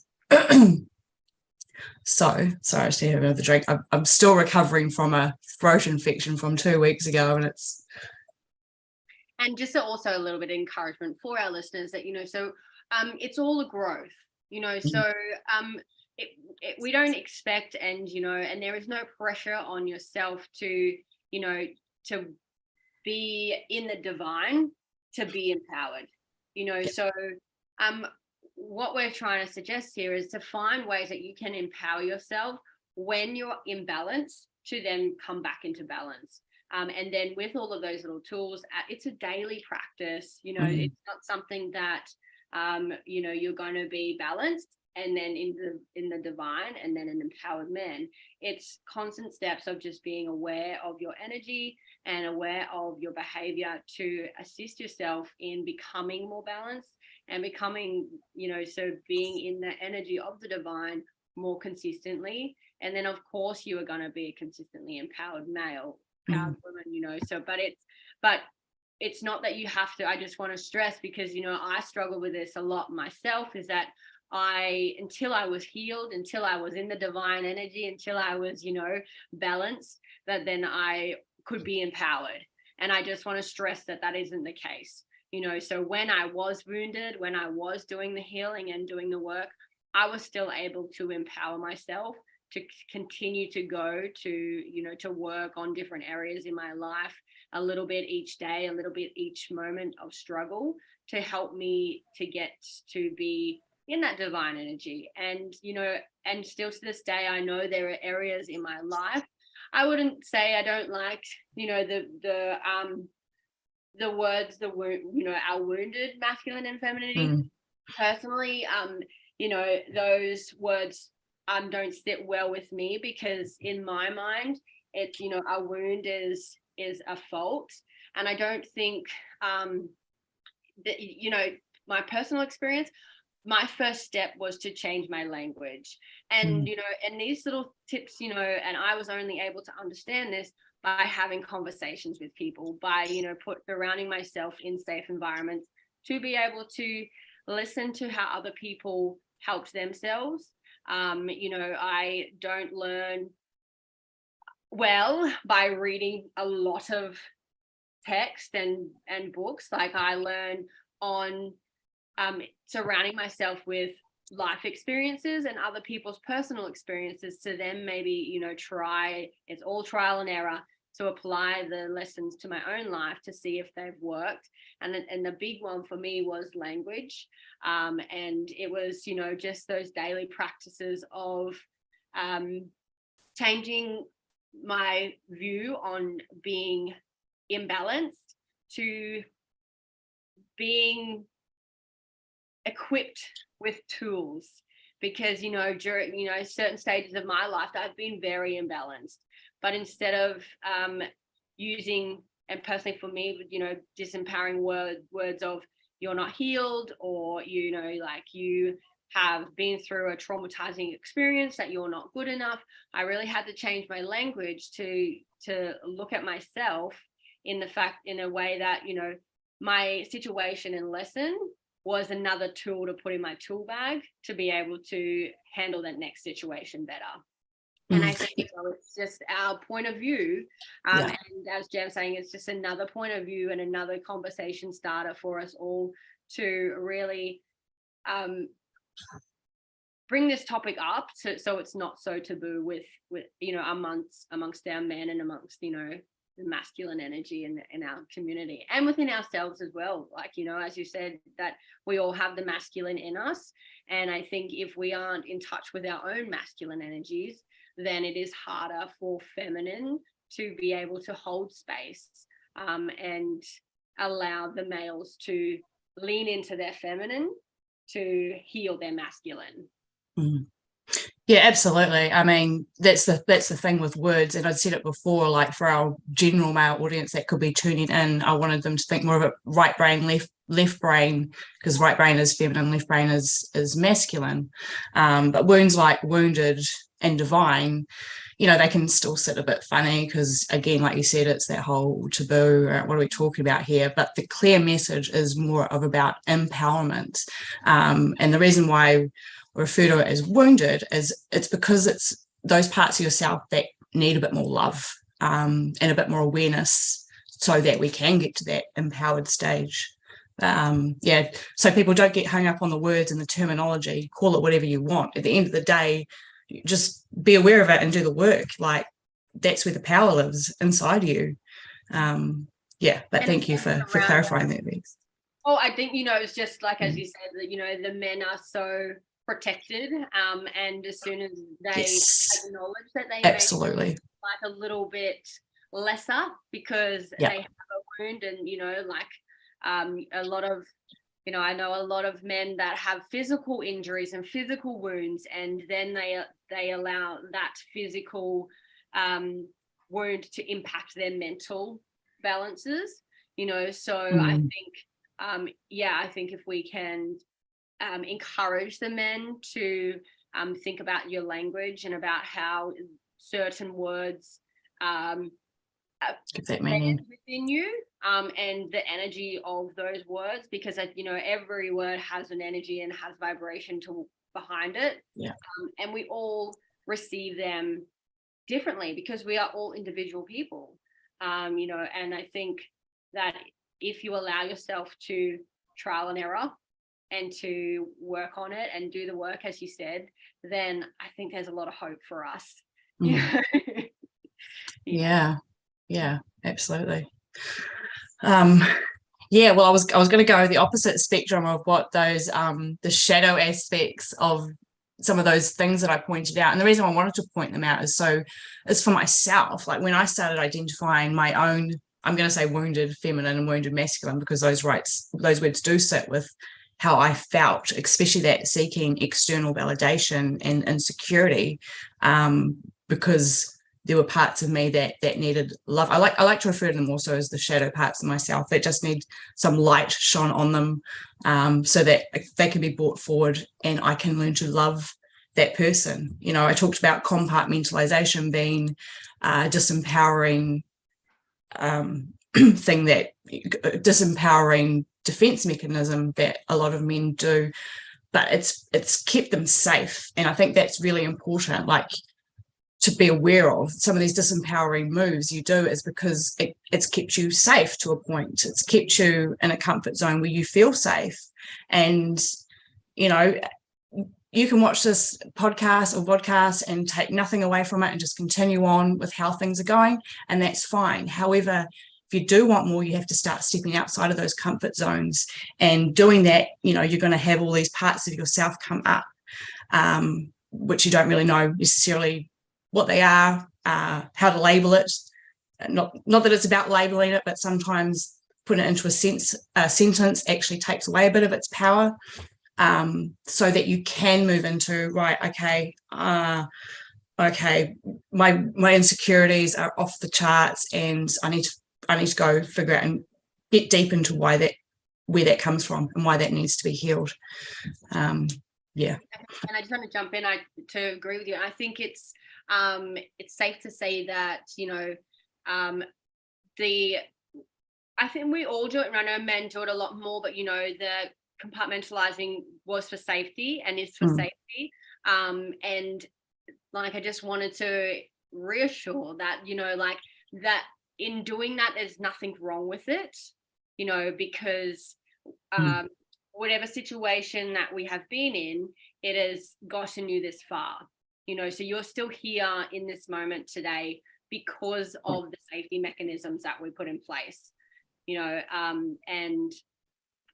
So, sorry, I just have another drink. I'm still recovering from a throat infection from 2 weeks ago, and it's. And just also a little bit of encouragement for our listeners that, it's all a growth, so we don't expect, and there is no pressure on yourself to to be in the divine, to be empowered, so what we're trying to suggest here is to find ways that you can empower yourself when you're in balance, to then come back into balance. And then with all of those little tools, it's a daily practice. It's not something that you're going to be balanced and then in the divine and then an empowered man. It's constant steps of just being aware of your energy and aware of your behavior to assist yourself in becoming more balanced and becoming, so being in the energy of the divine more consistently. And then of course you are going to be a consistently empowered male, empowered woman, so but it's not that you have to, I just want to stress, because, you know, I struggle with this a lot myself, is that until I was healed, until I was in the divine energy, until I was, you know, balanced, that then I could be empowered. And I just want to stress that that isn't the case. You know, so when I was wounded, when I was doing the healing and doing the work, I was still able to empower myself to continue to go to, you know, to work on different areas in my life, a little bit each day, a little bit each moment of struggle, to help me to get to be in that divine energy. And, you know, and still to this day, I know there are areas in my life, I wouldn't say I don't like, you know, the words, you know, our wounded masculine and femininity. Personally, you know, those words don't sit well with me, because in my mind, it's, you know, a wound is a fault. And I don't think that, you know, my personal experience, my first step was to change my language. And, you know, and these little tips, you know, and I was only able to understand this by having conversations with people, by, you know, surrounding myself in safe environments, to be able to listen to how other people helped themselves. You know, I don't learn well by reading a lot of text and books. Like, I learn on surrounding myself with life experiences and other people's personal experiences, to then maybe, you know, it's all trial and error, to apply the lessons to my own life to see if they've worked. And the big one for me was language. And it was, you know, just those daily practices of changing my view on being imbalanced to being equipped with tools. Because, you know, during, you know, certain stages of my life, I've been very imbalanced. But instead of using, and personally for me, you know, disempowering words of you're not healed, or, you know, like you have been through a traumatizing experience, that you're not good enough, I really had to change my language to look at myself in a way that, you know, my situation and lesson was another tool to put in my tool bag to be able to handle that next situation better. And I think, you know, it's just our point of view. And as Jem's saying, it's just another point of view and another conversation starter for us all to really bring this topic up, so it's not so taboo with you know, amongst our men, and amongst, you know, the masculine energy in our community, and within ourselves as well. Like, you know, as you said, that we all have the masculine in us. And I think if we aren't in touch with our own masculine energies, then it is harder for feminine to be able to hold space and allow the males to lean into their feminine to heal their masculine. Yeah, absolutely. I mean, that's the thing with words, and I'd said it before, like for our general male audience that could be tuning in, I wanted them to think more of it right brain, left brain, because right brain is feminine, left brain is masculine. But wounds like wounded and divine, you know, they can still sit a bit funny, because again, like you said, it's that whole taboo, what are we talking about here? But the clear message is more of about empowerment. And the reason why refer to it as wounded is it's because it's those parts of yourself that need a bit more love and a bit more awareness, so that we can get to that empowered stage. So people don't get hung up on the words and the terminology. Call it whatever you want. At the end of the day, just be aware of it and do the work. Like, that's where the power lives, inside you. But thank you for clarifying that, Bex. Oh, I think, you know, it's just like, as you said, that, you know, the men are so protected, and as soon as they acknowledge that they absolutely may be like a little bit lesser because they have a wound, and, you know, like a lot of, you know, I know a lot of men that have physical injuries and physical wounds, and then they allow that physical wound to impact their mental balances, you know. So I think I think if we can encourage the men to think about your language and about how certain words give that meaning within you, and the energy of those words, because every word has an energy and has vibration behind it. Yeah. And we all receive them differently because we are all individual people. And I think that if you allow yourself to trial and error and to work on it and do the work, as you said, then I think there's a lot of hope for us. Yeah, absolutely. Well, I was going to go the opposite spectrum of what those the shadow aspects of some of those things that I pointed out. And the reason I wanted to point them out is for myself. Like when I started identifying my own, I'm going to say wounded feminine and wounded masculine, because those words do sit with how I felt, especially that seeking external validation and insecurity, because there were parts of me that needed love. I like to refer to them also as the shadow parts of myself that just need some light shone on them, so that they can be brought forward and I can learn to love that person. I talked about compartmentalization being a disempowering thing, that disempowering defense mechanism that a lot of men do, but it's kept them safe. And I think that's really important, like to be aware of some of these disempowering moves you do, is because it's kept you safe to a point. It's kept you in a comfort zone where you feel safe. And you can watch this podcast or vodcast and take nothing away from it and just continue on with how things are going, and that's fine. However, if you do want more, you have to start stepping outside of those comfort zones. And doing that, you're going to have all these parts of yourself come up, which you don't really know necessarily what they are, how to label it. Not that it's about labeling it, but sometimes putting it into a sentence actually takes away a bit of its power, so that you can move into, right, okay, my insecurities are off the charts, and I need to go figure out and get deep into where that comes from and why that needs to be healed. Yeah. And I just want to jump in to agree with you. I think it's safe to say that I think we all do it, and I know men do it a lot more, but the compartmentalizing was for safety and is for safety, and like I just wanted to reassure that that in doing that there's nothing wrong with it, because whatever situation that we have been in, it has gotten you this far, so you're still here in this moment today because of the safety mechanisms that we put in place, and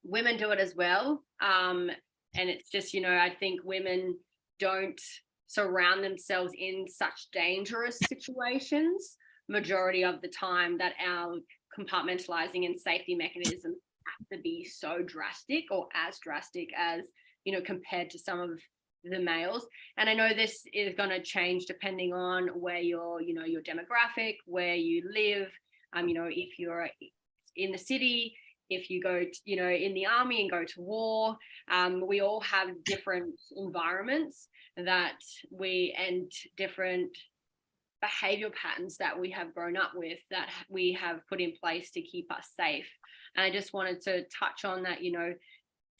women do it as well, and it's just I think women don't surround themselves in such dangerous situations majority of the time, that our compartmentalizing and safety mechanisms have to be so drastic, or as drastic as compared to some of the males. And I know this is going to change depending on where your demographic, where you live, if you're in the city, if you go in the army and go to war, we all have different environments and different behavior patterns that we have grown up with, that we have put in place to keep us safe. And I just wanted to touch on that,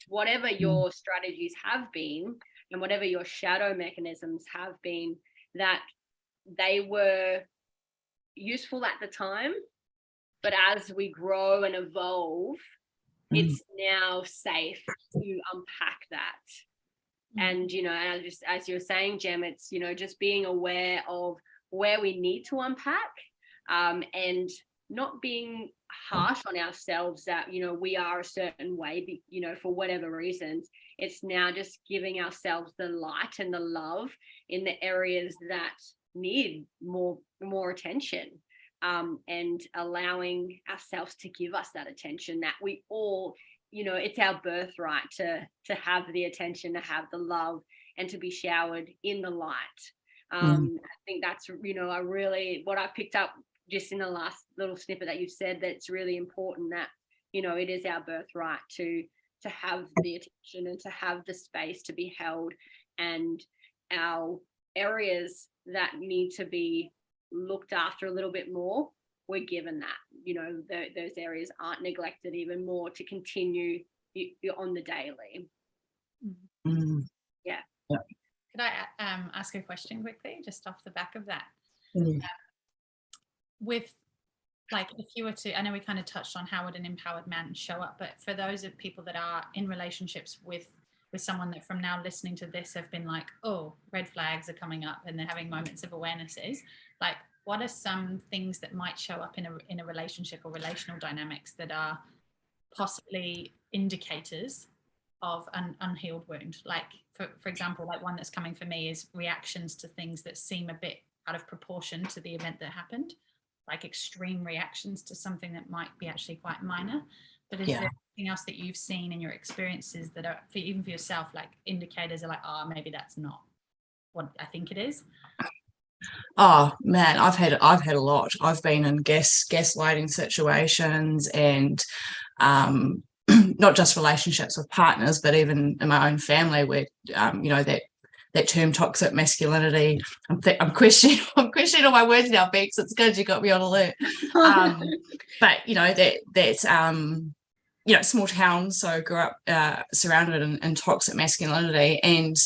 whatever your strategies have been and whatever your shadow mechanisms have been, that they were useful at the time, but as we grow and evolve, it's now safe to unpack that. And and just as you're saying, Jem, it's just being aware of where we need to unpack, and not being harsh on ourselves that we are a certain way, for whatever reasons. It's now just giving ourselves the light and the love in the areas that need more attention, and allowing ourselves to give us that attention that we all, it's our birthright to have the attention, to have the love, and to be showered in the light. I think that's what I picked up just in the last little snippet that you've said, that's really important, that it is our birthright to have the attention and to have the space to be held, and our areas that need to be looked after a little bit more, we're given that, you know, those areas aren't neglected even more to continue on the daily. Mm. Yeah. Could I ask a question quickly, just off the back of that? Mm. With, like, if you were to, I know we kind of touched on how would an empowered man show up, but for those of people that are in relationships with someone that from now listening to this have been like, oh, red flags are coming up and they're having moments of awarenesses, like, what are some things that might show up in a relationship or relational dynamics that are possibly indicators of an unhealed wound? Like, for example, like one that's coming for me is reactions to things that seem a bit out of proportion to the event that happened, like extreme reactions to something that might be actually quite minor. But is there anything else that you've seen in your experiences that are, even for yourself, like indicators are like, oh, maybe that's not what I think it is? Oh man, I've had a lot. I've been in gaslighting situations, and not just relationships with partners, but even in my own family, where you know, that term toxic masculinity. I'm questioning all my words now, Bex. It's good you got me on alert. But you know, that's you know, small town, so grew up surrounded in toxic masculinity. And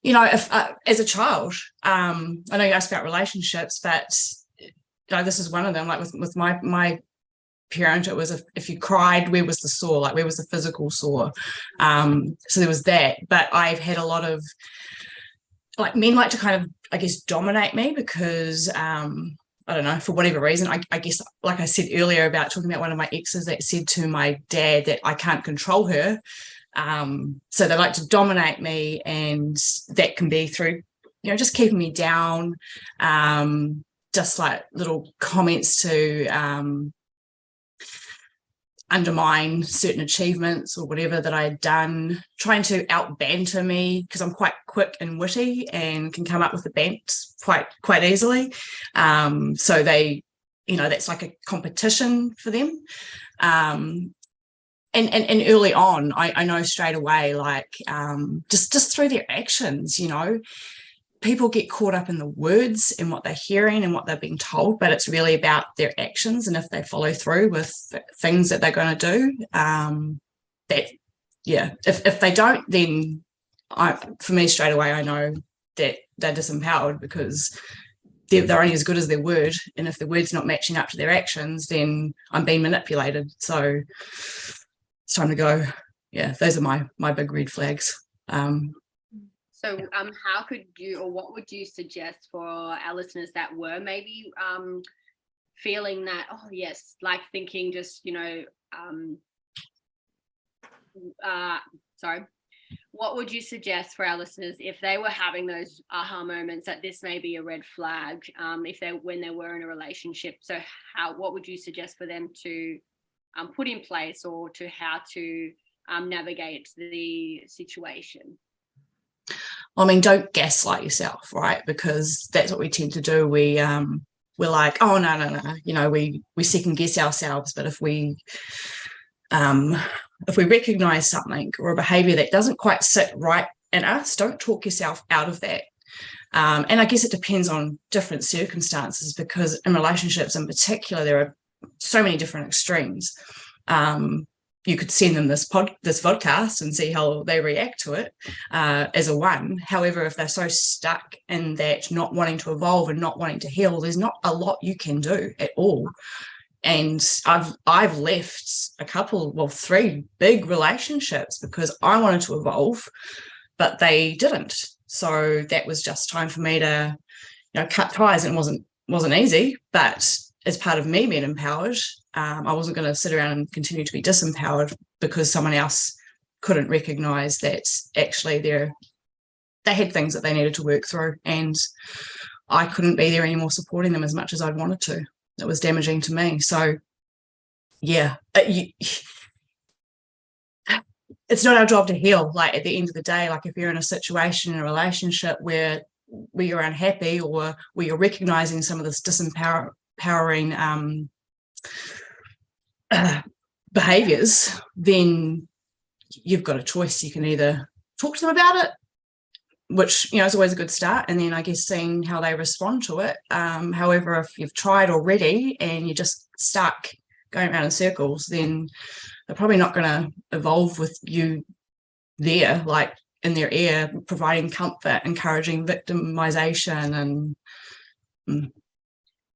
you know, if as a child, I know you asked about relationships, but you know, this is one of them. Like with my parent, it was if you cried, where was the sore? Like, where was the physical sore? So there was that. But I've had a lot of, like, men like to kind of, I guess, dominate me because I don't know, for whatever reason. I guess, like I said earlier about talking about one of my exes that said to my dad that I can't control her. So they like to dominate me, and that can be through, you know, just keeping me down, just like little comments to undermine certain achievements or whatever that I had done, trying to out banter me because I'm quite quick and witty and can come up with a bant quite easily. So they, you know, that's like a competition for them. And early on, I know straight away, like just through their actions, you know, people get caught up in the words and what they're hearing and what they're being told, but it's really about their actions and if they follow through with things that they're going to do. That, yeah, if they don't, then for me straight away, I know that they're disempowered because they're only as good as their word, and if the word's not matching up to their actions, then I'm being manipulated. So it's time to go. Yeah, those are my big red flags. So how could you, or what would you suggest for our listeners that were maybe feeling that, oh yes, like thinking just, you know, what would you suggest for our listeners if they were having those aha moments that this may be a red flag, when they were in a relationship? So what would you suggest for them to put in place, or to how to navigate the situation? I mean, don't gaslight yourself, right? Because that's what we tend to do. We're like, oh no, you know, we second guess ourselves. But if we recognize something or a behavior that doesn't quite sit right in us, don't talk yourself out of that. And I guess it depends on different circumstances, because in relationships in particular, there are so many different extremes. You could send them this podcast and see how they react to it as a one. However, if they're so stuck in that not wanting to evolve and not wanting to heal, there's not a lot you can do at all. And I've left three big relationships because I wanted to evolve, but they didn't. So that was just time for me to, you know, cut ties. And it wasn't easy, but as part of me being empowered, I wasn't going to sit around and continue to be disempowered because someone else couldn't recognize that actually they had things that they needed to work through, and I couldn't be there anymore supporting them as much as I'd wanted to. It was damaging to me. So yeah, it's not our job to heal. Like, at the end of the day, like if you're in a situation, in a relationship where you're unhappy, or where you're recognizing some of this disempowering behaviors, then you've got a choice. You can either talk to them about it, which, you know, is always a good start. And then I guess seeing how they respond to it. However, if you've tried already and you're just stuck going around in circles, then they're probably not going to evolve with you there, like in their ear, providing comfort, encouraging victimization and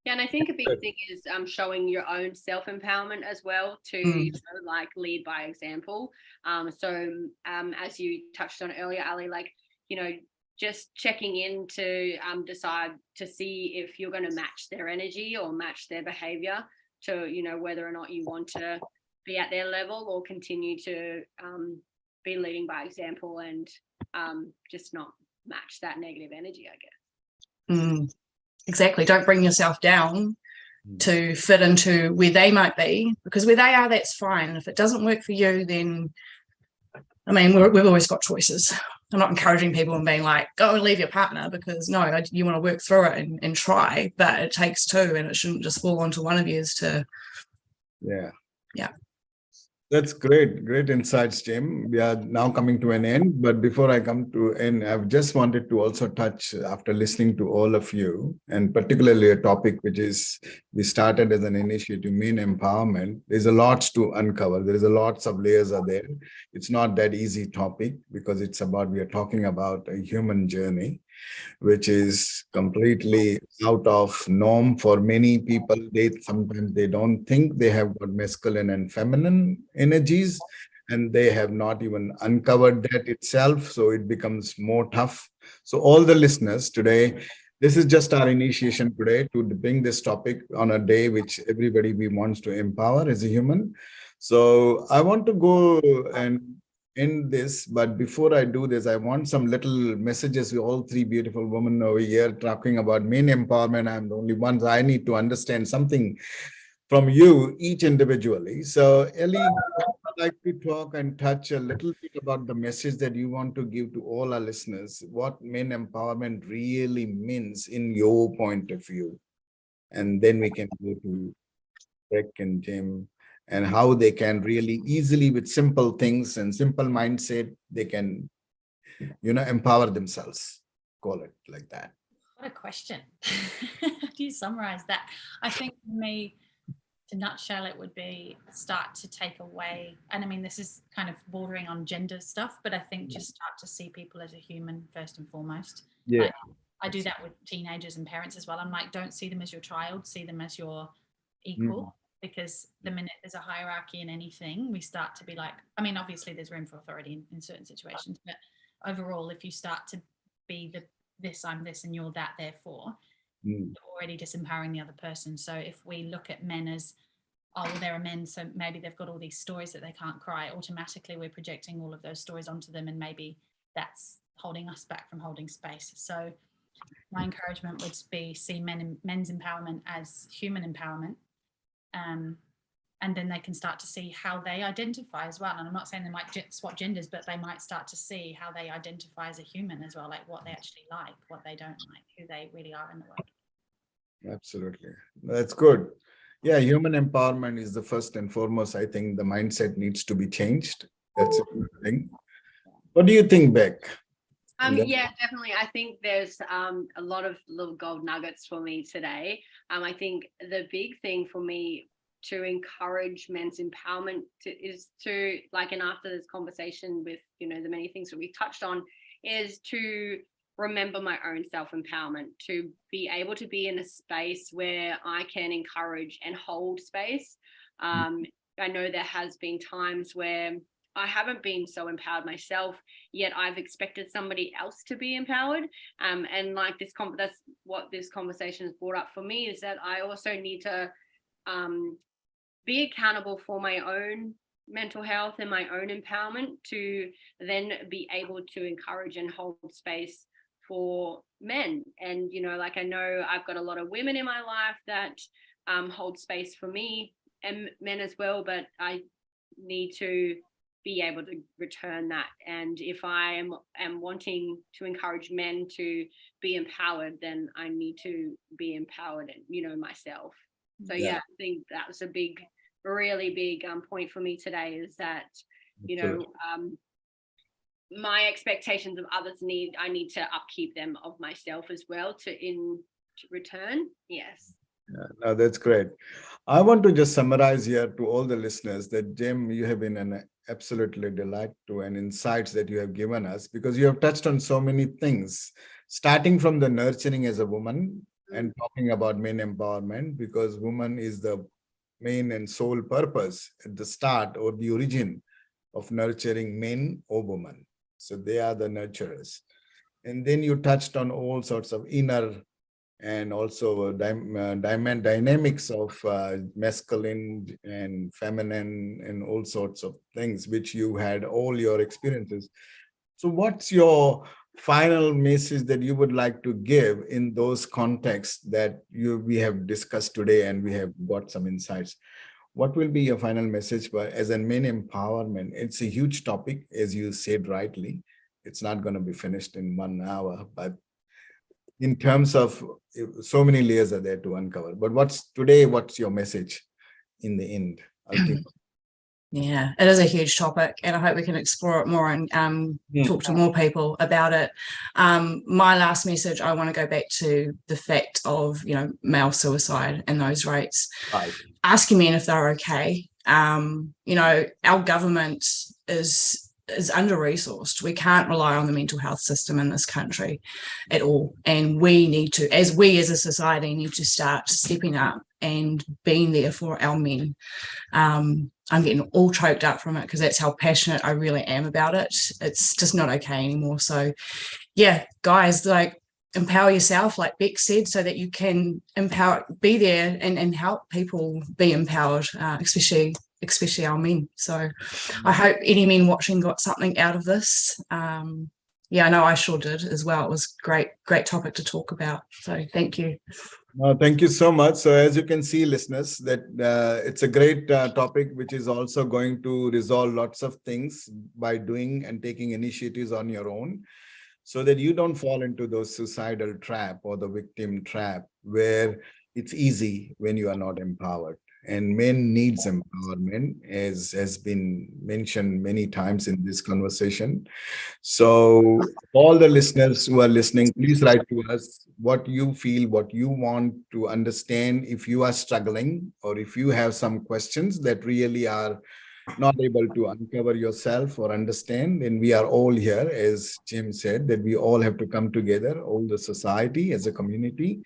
Yeah, and I think a big thing is showing your own self-empowerment as well to you know, like lead by example. As you touched on earlier, Ali, like, you know, just checking in to decide to see if you're going to match their energy or match their behavior to, you know, whether or not you want to be at their level or continue to be leading by example and just not match that negative energy, I guess. Exactly. Don't bring yourself down to fit into where they might be, because where they are, that's fine. And if it doesn't work for you, then, I mean, we've always got choices. I'm not encouraging people and being like, go and leave your partner, because no, you want to work through it and try, but it takes two, and it shouldn't just fall onto one of yours to. Yeah. Yeah. That's great insights, Jim. We are now coming to an end, but before I come to end, I've just wanted to also touch, after listening to all of you, and particularly a topic which is, we started as an initiative, men empowerment. There's a lot to uncover. There is a lots of layers are there. It's not that easy topic, because it's about, we are talking about a human journey, which is completely out of norm for many people. Sometimes they don't think they have got masculine and feminine energies, and they have not even uncovered that itself. So it becomes more tough. So all the listeners today, this is just our initiation today to bring this topic on a day which everybody we wants to empower as a human. So I want to go and end this, but before I do this, I want some little messages with all three beautiful women over here talking about men empowerment. I'm the only one, so I need to understand something from you each individually. So Ellie, I would like to talk and touch a little bit about the message that you want to give to all our listeners, what men empowerment really means in your point of view. And then we can go to Rick and Jim, and how they can really easily, with simple things and simple mindset, they can, you know, empower themselves. Call it like that. What a question. How do you summarize that? I think for me, to nutshell, it would be start to take away, and I mean, this is kind of bordering on gender stuff, but I think just start to see people as a human first and foremost. Yeah. Like, I do that with teenagers and parents as well. I'm like, don't see them as your child, see them as your equal. Because the minute there's a hierarchy in anything, we start to be like, I mean, obviously there's room for authority in certain situations, but overall, if you start to be this, I'm this, and you're that, therefore, you're already disempowering the other person. So if we look at men as, oh, well, they're men, so maybe they've got all these stories that they can't cry, automatically we're projecting all of those stories onto them, and maybe that's holding us back from holding space. So my encouragement would be see men's empowerment as human empowerment. And then they can start to see how they identify as well. And I'm not saying they might swap genders, but they might start to see how they identify as a human as well, like what they actually like, what they don't like, who they really are in the world. Absolutely. That's good. Yeah, human empowerment is the first and foremost. I think the mindset needs to be changed. That's a good thing. What do you think, Beck? Yeah, definitely. I think there's a lot of little gold nuggets for me today. I think the big thing for me to encourage men's empowerment is to, like, and after this conversation with, you know, the many things that we touched on, is to remember my own self-empowerment, to be able to be in a space where I can encourage and hold space. I know there has been times where I haven't been so empowered myself, yet I've expected somebody else to be empowered. And like that's what this conversation has brought up for me, is that I also need to be accountable for my own mental health and my own empowerment, to then be able to encourage and hold space for men. And, you know, like, I know I've got a lot of women in my life that hold space for me, and men as well, but I need to be able to return that. And if I am wanting to encourage men to be empowered, then I need to be empowered, you know, myself. So yeah, I think that was a really big point for me today, is that, you know, my expectations of others I need to upkeep them of myself as well to return. Yes. Yeah, no, that's great. I want to just summarize here to all the listeners that, Jim, you have been an absolutely delight to and insights that you have given us, because you have touched on so many things, starting from the nurturing as a woman and talking about men empowerment, because woman is the main and sole purpose at the start or the origin of nurturing men or women. So they are the nurturers. And then you touched on all sorts of inner and also dynamics of masculine and feminine and all sorts of things, which you had all your experiences. So what's your final message that you would like to give in those contexts that we have discussed today, and we have got some insights? What will be your final message as a men empowerment? It's a huge topic, as you said rightly. It's not going to be finished in 1 hour, but in terms of so many layers are there to uncover. But what's your message in the end? Yeah, it is a huge topic, and I hope we can explore it more and talk to more people about it. My last message, I want to go back to the fact of, male suicide and those rates. Right. Asking men if they're okay. Our government is under-resourced. We can't rely on the mental health system in this country at all. And we need to, as a society, need to start stepping up and being there for our men. I'm getting all choked up from it because that's how passionate I really am about it. It's just not okay anymore. So yeah, guys, empower yourself, like Beck said, so that you can be there and help people be empowered, especially our men. So I hope any men watching got something out of this. Yeah, I know I sure did as well. It was great topic to talk about. So thank you. Thank you so much. So as you can see, listeners, that it's a great topic, which is also going to resolve lots of things by doing and taking initiatives on your own, so that you don't fall into those suicidal trap or the victim trap where it's easy when you are not empowered. And men needs empowerment, as has been mentioned many times in this conversation. So all the listeners who are listening, please write to us what you feel, what you want to understand. If you are struggling, or if you have some questions that really are not able to uncover yourself or understand, then we are all here, as Jim said, that we all have to come together, all the society as a community,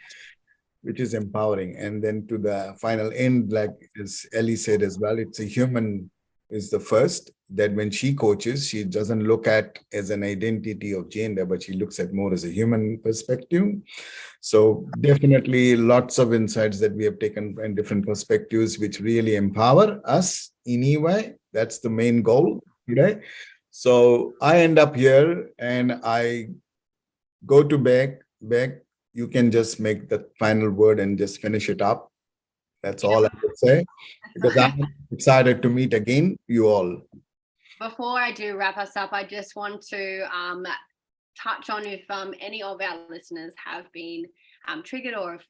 which is empowering. And then to the final end, like as Ellie said as well, it's a human is the first, that when she coaches, she doesn't look at as an identity of gender, but she looks at more as a human perspective. So definitely lots of insights that we have taken and different perspectives, which really empower us anyway. That's the main goal today. So I end up here and I go to Beck. You can just make the final word and just finish it up. That's all I would say, because I'm excited to meet again, you all. Before I do wrap us up, I just want to touch on if any of our listeners have been triggered, or if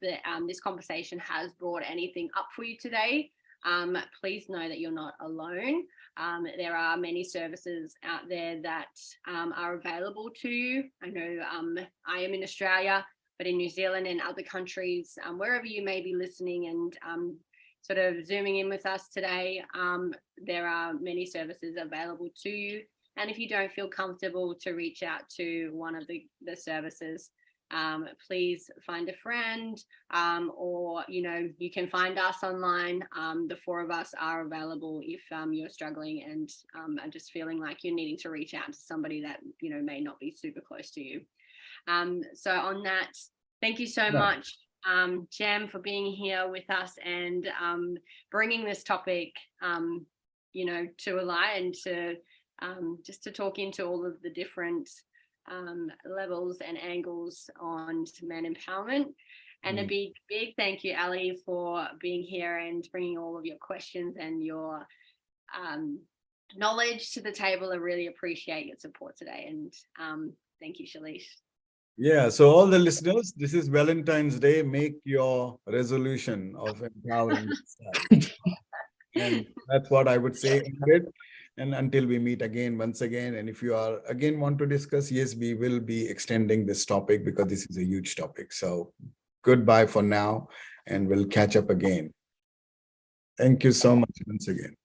this conversation has brought anything up for you today. Please know that you're not alone. There are many services out there that are available to you. I know I am in Australia, but in New Zealand and other countries, wherever you may be listening and sort of zooming in with us today, there are many services available to you. And if you don't feel comfortable to reach out to one of the services, please find a friend, or you can find us online. The four of us are available if you're struggling and are just feeling like you're needing to reach out to somebody that may not be super close to you. So on that, thank you so much, Jem, for being here with us and bringing this topic to a light, and to just to talk into all of the different levels and angles on men empowerment. And a big thank you, Ellie, for being here and bringing all of your questions and your knowledge to the table. I really appreciate your support today, and thank you, Shalish. Yeah, so all the listeners, this is Valentine's Day. Make your resolution of empowering yourself. And that's what I would say, Ingrid. And until we meet again, once again, and if you are again want to discuss, yes, we will be extending this topic because this is a huge topic. So goodbye for now, and we'll catch up again. Thank you so much once again.